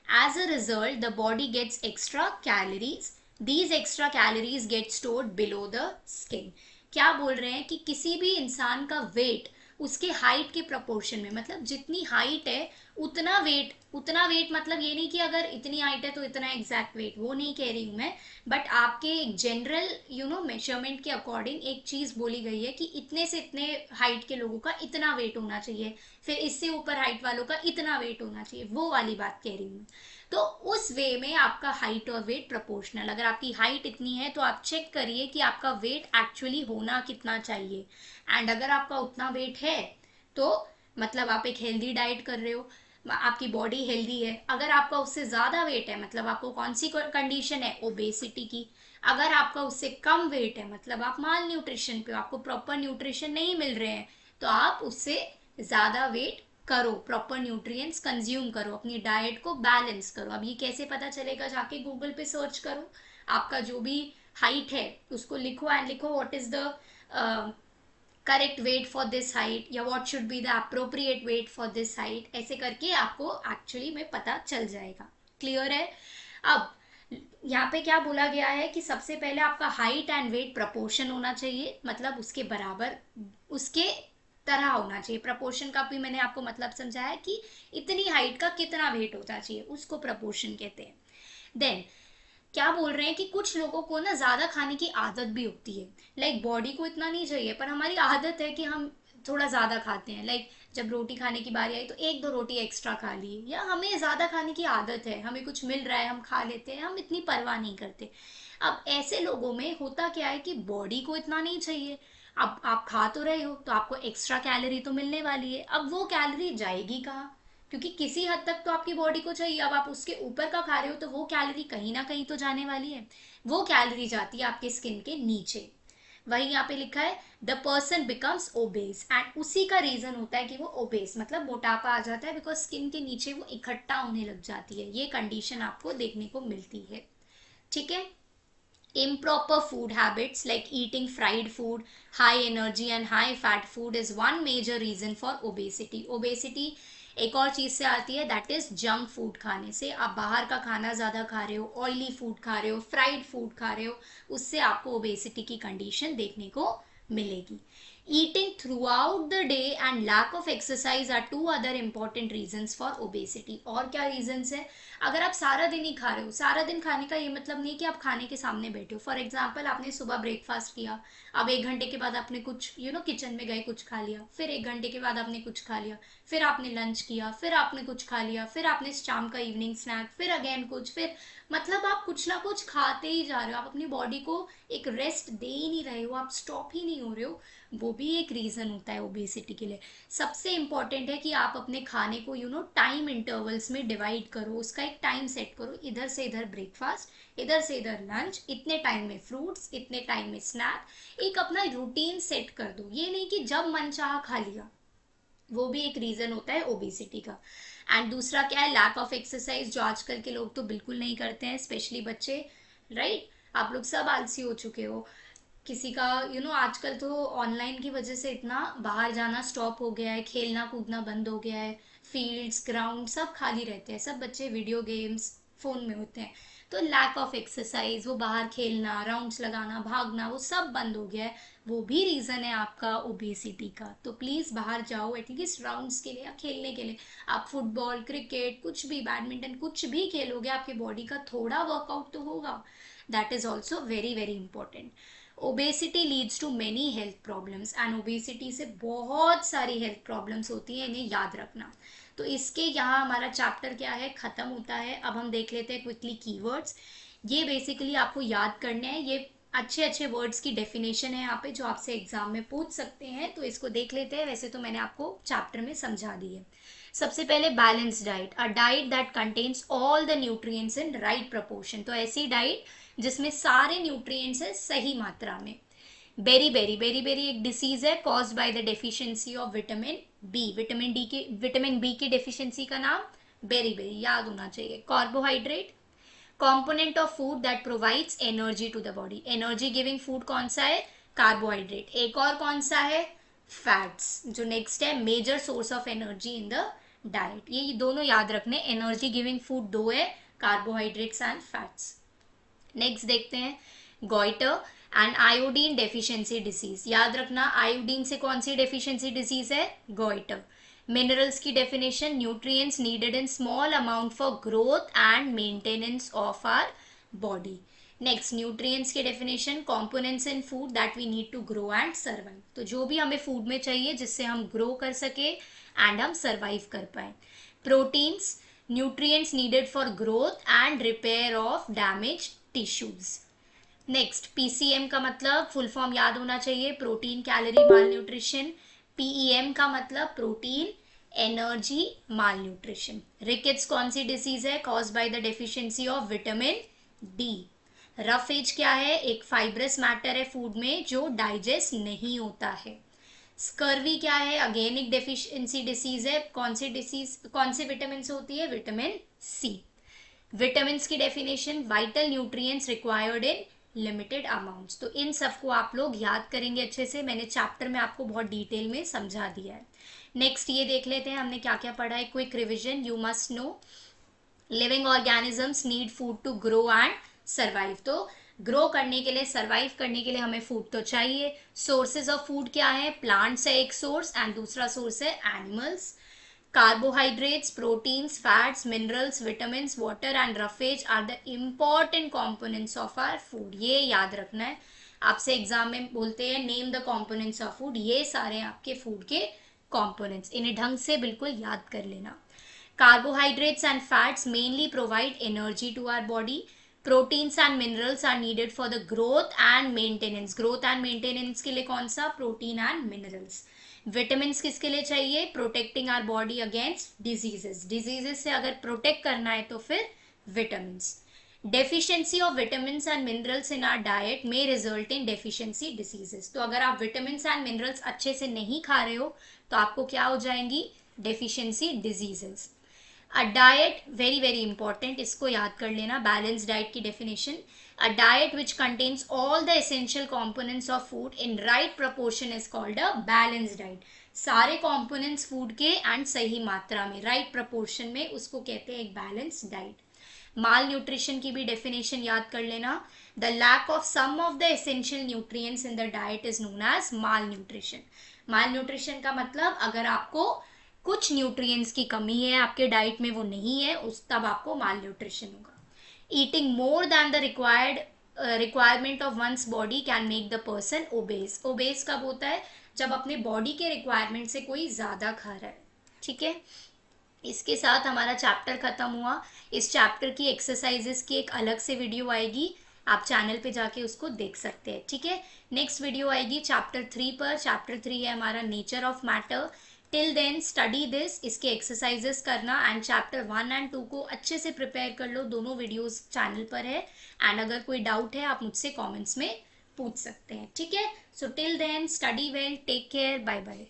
As a result, the body gets extra calories. These extra calories get stored below the skin. क्या बोल रहे हैं कि किसी भी इंसान का wait उसके हाइट के प्रपोर्शन में, मतलब जितनी हाइट है उतना वेट। उतना वेट मतलब ये नहीं कि अगर इतनी हाइट है तो इतना एग्जैक्ट वेट, वो नहीं कह रही हूँ मैं, बट आपके एक जनरल मेजरमेंट के अकॉर्डिंग एक चीज बोली गई है कि इतने से इतने हाइट के लोगों का इतना वेट होना चाहिए, फिर इससे ऊपर हाइट वालों का इतना वेट होना चाहिए, वो वाली बात कह रही हूँ। तो उस वे में आपका हाइट और वेट प्रोपोर्शनल। अगर आपकी हाइट इतनी है तो आप चेक करिए कि आपका वेट एक्चुअली होना कितना चाहिए, एंड अगर आपका उतना वेट है तो मतलब आप एक हेल्दी डाइट कर रहे हो, आपकी बॉडी हेल्दी है। अगर आपका उससे ज़्यादा वेट है मतलब आपको कौन सी कंडीशन है? ओबेसिटी की। अगर आपका उससे कम वेट है मतलब आप माल न्यूट्रिशन पे हो, आपको प्रॉपर न्यूट्रिशन नहीं मिल रहे हैं, तो आप उससे ज़्यादा वेट करो, प्रॉपर न्यूट्रिएंट्स कंज्यूम करो, अपनी डाइट को बैलेंस करो। अब ये कैसे पता चलेगा? जाके गूगल पे सर्च करो, आपका जो भी हाइट है उसको लिखो एंड लिखो what is the correct weight for this height या what should be the appropriate weight for this height, ऐसे करके आपको एक्चुअली में पता चल जाएगा। क्लियर है? अब यहाँ पे क्या बोला गया है कि सबसे पहले आपका हाइट एंड वेट प्रपोर्शन होना चाहिए, मतलब उसके बराबर, उसके तरह होना चाहिए। प्रपोर्शन का भी मैंने आपको मतलब समझाया कि इतनी हाइट का कितना वेट होना चाहिए, उसको प्रपोर्शन कहते हैं। देन क्या बोल रहे हैं कि कुछ लोगों को ना ज्यादा खाने की आदत भी होती है। लाइक बॉडी को इतना नहीं चाहिए पर हमारी आदत है कि हम थोड़ा ज्यादा खाते हैं। लाइक जब रोटी खाने की बारी आई तो एक दो रोटी एक्स्ट्रा खा ली, या हमें ज्यादा खाने की आदत है, हमें कुछ मिल रहा है हम खा लेते हैं, हम इतनी परवाह नहीं करते। अब ऐसे लोगों में होता क्या है कि बॉडी को इतना नहीं चाहिए, अब आप खा तो रहे हो तो आपको एक्स्ट्रा कैलोरी तो मिलने वाली है। अब वो कैलोरी जाएगी कहाँ? क्योंकि किसी हद तक तो आपकी बॉडी को चाहिए। अब आप उसके ऊपर का खा रहे हो तो वो कैलोरी कहीं ना कहीं तो जाने वाली है। वो कैलोरी जाती है आपके स्किन के नीचे। वही यहाँ पे लिखा है the person becomes obese, and उसी का रीजन होता है कि वो ओबेस मतलब मोटापा आ जाता है, बिकॉज स्किन के नीचे वो इकट्ठा होने लग जाती है। ये कंडीशन आपको देखने को मिलती है। ठीक है। Improper food habits like eating fried food, high energy and high fat food is one major reason for obesity. Obesity एक और चीज से आती है, दैट इज जंक फूड खाने से। आप बाहर का खाना ज्यादा खा रहे हो, ऑयली फूड खा रहे हो, फ्राइड फूड खा रहे हो, उससे आपको ओबेसिटी की कंडीशन देखने को मिलेगी। Eating throughout the day and lack of exercise are two other important reasons for obesity. और क्या reasons है? अगर आप सारा दिन ही खा रहे हो, सारा दिन खाने का ये मतलब नहीं कि आप खाने के सामने बैठे हो। फॉर एग्जाम्पल आपने सुबह ब्रेकफास्ट किया, अब 1 घंटे के बाद आपने कुछ किचन में गए, कुछ खा लिया, फिर 1 घंटे के बाद आपने कुछ खा लिया, फिर आपने लंच किया, फिर आपने कुछ खा लिया, फिर आपने शाम का इवनिंग स्नैक, फिर अगेन कुछ, फिर मतलब आप कुछ ना कुछ खाते ही जा रहे हो। आप अपनी बॉडी को एक रेस्ट दे ही नहीं रहे हो, आप स्टॉप ही नहीं हो रहे हो। वो भी एक रीज़न होता है ओबेसिटी के लिए। सबसे इम्पॉर्टेंट है कि आप अपने खाने को टाइम इंटरवल्स में डिवाइड करो, उसका एक टाइम सेट करो। इधर से इधर ब्रेकफास्ट, इधर से इधर लंच, इतने टाइम में फ्रूट्स, इतने टाइम में स्नैक। एक अपना रूटीन सेट कर दो। ये नहीं कि जब मन चाहा खा लिया। वो भी एक रीज़न होता है ओबेसिटी का। एंड दूसरा क्या है? लैक ऑफ एक्सरसाइज, जो आजकल के लोग तो बिल्कुल नहीं करते हैं, स्पेशली बच्चे। राइट, आप लोग सब आलसी हो चुके हो। किसी का आजकल तो ऑनलाइन की वजह से इतना बाहर जाना स्टॉप हो गया है, खेलना कूदना बंद हो गया है। फील्ड्स, ग्राउंड सब खाली रहते हैं, सब बच्चे वीडियो गेम्स फोन में होते हैं। तो लैक ऑफ एक्सरसाइज, वो बाहर खेलना, राउंड्स लगाना, भागना, वो सब बंद हो गया है। वो भी रीज़न है आपका ओबेसिटी का। तो प्लीज़ बाहर जाओ एटलीस्ट राउंड्स के लिए या खेलने के लिए। आप फुटबॉल, क्रिकेट, कुछ भी, बैडमिंटन, कुछ भी खेलोगे, आपकी बॉडी का थोड़ा वर्कआउट तो होगा। That is also very very important. Obesity leads to many health problems, and obesity से बहुत सारी हेल्थ प्रॉब्लम्स होती हैं, इन्हें याद रखना। तो इसके यहाँ हमारा चैप्टर क्या है, ख़त्म होता है। अब हम देख लेते हैं क्विकली कीवर्ड्स। ये बेसिकली आपको याद करने हैं। ये अच्छे अच्छे वर्ड्स की डेफिनेशन है यहाँ पे, जो आपसे एग्जाम में पूछ सकते हैं, तो इसको देख लेते हैं। वैसे तो मैंने आपको चैप्टर में समझा दी है। सबसे पहले balance diet, a diet that contains all the nutrients in right proportion. तो ऐसी डाइट जिसमें सारे न्यूट्रिएंट्स है सही मात्रा में। बेरी बेरी, बेरी बेरी एक डिसीज है cause by the deficiency of vitamin B. Vitamin B की डेफिशिएंसी का नाम बेरी बेरी, याद होना चाहिए। Carbohydrate, component of food that provides energy to the body. Energy giving food कौन सा है? कार्बोहाइड्रेट। एक और कौन सा है? फैट्स, जो नेक्स्ट है major source of energy in the diet. ये दोनों याद रखने। एनर्जी गिविंग फूड दो है, कार्बोहाइड्रेट्स एंड फैट्स। नेक्स्ट देखते हैं goitre and iodine deficiency disease. याद रखना, आयोडीन से कौन सी डेफिशिएंसी डिसीज है? गॉइटर। मिनरल्स की definition, nutrients needed in small amount for growth and maintenance of our body. Next nutrients की definition, components in food that we need to grow and survive. तो जो भी हमें फूड में चाहिए जिससे हम ग्रो कर सके एंड हम सर्वाइव कर पाए। Proteins, nutrients needed for growth and repair of damage tissues. Next PCM का मतलब फुल फॉर्म याद होना चाहिए, protein calorie malnutrition. PEM का मतलब protein energy malnutrition. Rickets कौन सी डिसीज है? Cause by the deficiency of vitamin D. Roughage क्या है? एक फाइब्रस मैटर है फूड में जो डाइजेस्ट नहीं होता है। स्कर्वी क्या है? अगेन एक डेफिशिएंसी डिसीज है। कौन सी डिसीज कौन से विटामिन से होती है? Vitamin C. विटामिन की definition, vital nutrients required in limited amounts. तो इन सबको आप लोग याद करेंगे अच्छे से। मैंने चैप्टर में आपको बहुत डिटेल में समझा दिया है। नेक्स्ट ये देख लेते हैं हमने क्या क्या पढ़ा है। Quick revision, you must know living organisms need food to grow and survive. तो ग्रो करने के लिए, सर्वाइव करने के लिए हमें फूड तो चाहिए। सोर्सेज ऑफ फूड क्या है? प्लांट्स है एक सोर्स, एंड दूसरा सोर्स है animals. Carbohydrates, proteins, fats, minerals, vitamins, water and roughage are the important components of our food. ये याद रखना है। आपसे एग्जाम में बोलते हैं name the components of food, ये सारे आपके फूड के components, इन्हें ढंग से बिल्कुल याद कर लेना। Carbohydrates and fats mainly provide energy to our body. Proteins and minerals are needed for the growth and maintenance, growth and maintenance के लिए कौन सा, प्रोटीन एंड मिनरल्स। विटामिन्स किसके लिए चाहिए, protecting our body against diseases, diseases से अगर protect करना है तो फिर vitamins. Deficiency of vitamins and minerals in our diet may result in deficiency diseases, तो अगर आप विटामिन्स एंड मिनरल्स अच्छे से नहीं खा रहे हो तो आपको क्या हो जाएंगी, deficiency diseases. A diet, very very important, इसको याद कर लेना, बैलेंस डाइट की definition, a diet which contains all the essential components of food in right proportion is called a balance diet, सारे कॉम्पोनेंट्स फूड के एंड सही मात्रा में, राइट प्रपोर्शन में, उसको कहते हैं एक बैलेंस डाइट। माल न्यूट्रिशन की भी डेफिनेशन याद कर लेना, the lack of some of the essential nutrients in the diet is known as malnutrition. Malnutrition का मतलब अगर आपको कुछ न्यूट्रिएंट्स की कमी है आपके डाइट में, वो नहीं है, उस तब आपको माल न्यूट्रिशन होगा। Eating more than the requirement of one's body can make the person obese, obese कब होता है, जब अपने बॉडी के रिक्वायरमेंट से कोई ज़्यादा खा रहा है, ठीक है। इसके साथ हमारा चैप्टर खत्म हुआ। इस चैप्टर की एक्सरसाइजेस की एक अलग से वीडियो आएगी, आप चैनल पे जाके उसको देख सकते हैं, ठीक है। नेक्स्ट वीडियो आएगी चैप्टर 3 पर, चैप्टर 3 है हमारा nature of matter. Till then study this, इसके एक्सरसाइजेस करना एंड चैप्टर 1 एंड 2 को अच्छे से प्रिपेयर कर लो, दोनों वीडियोस चैनल पर है। एंड अगर कोई डाउट है आप मुझसे कमेंट्स में पूछ सकते हैं, ठीक है। So till then study well, take care, bye bye.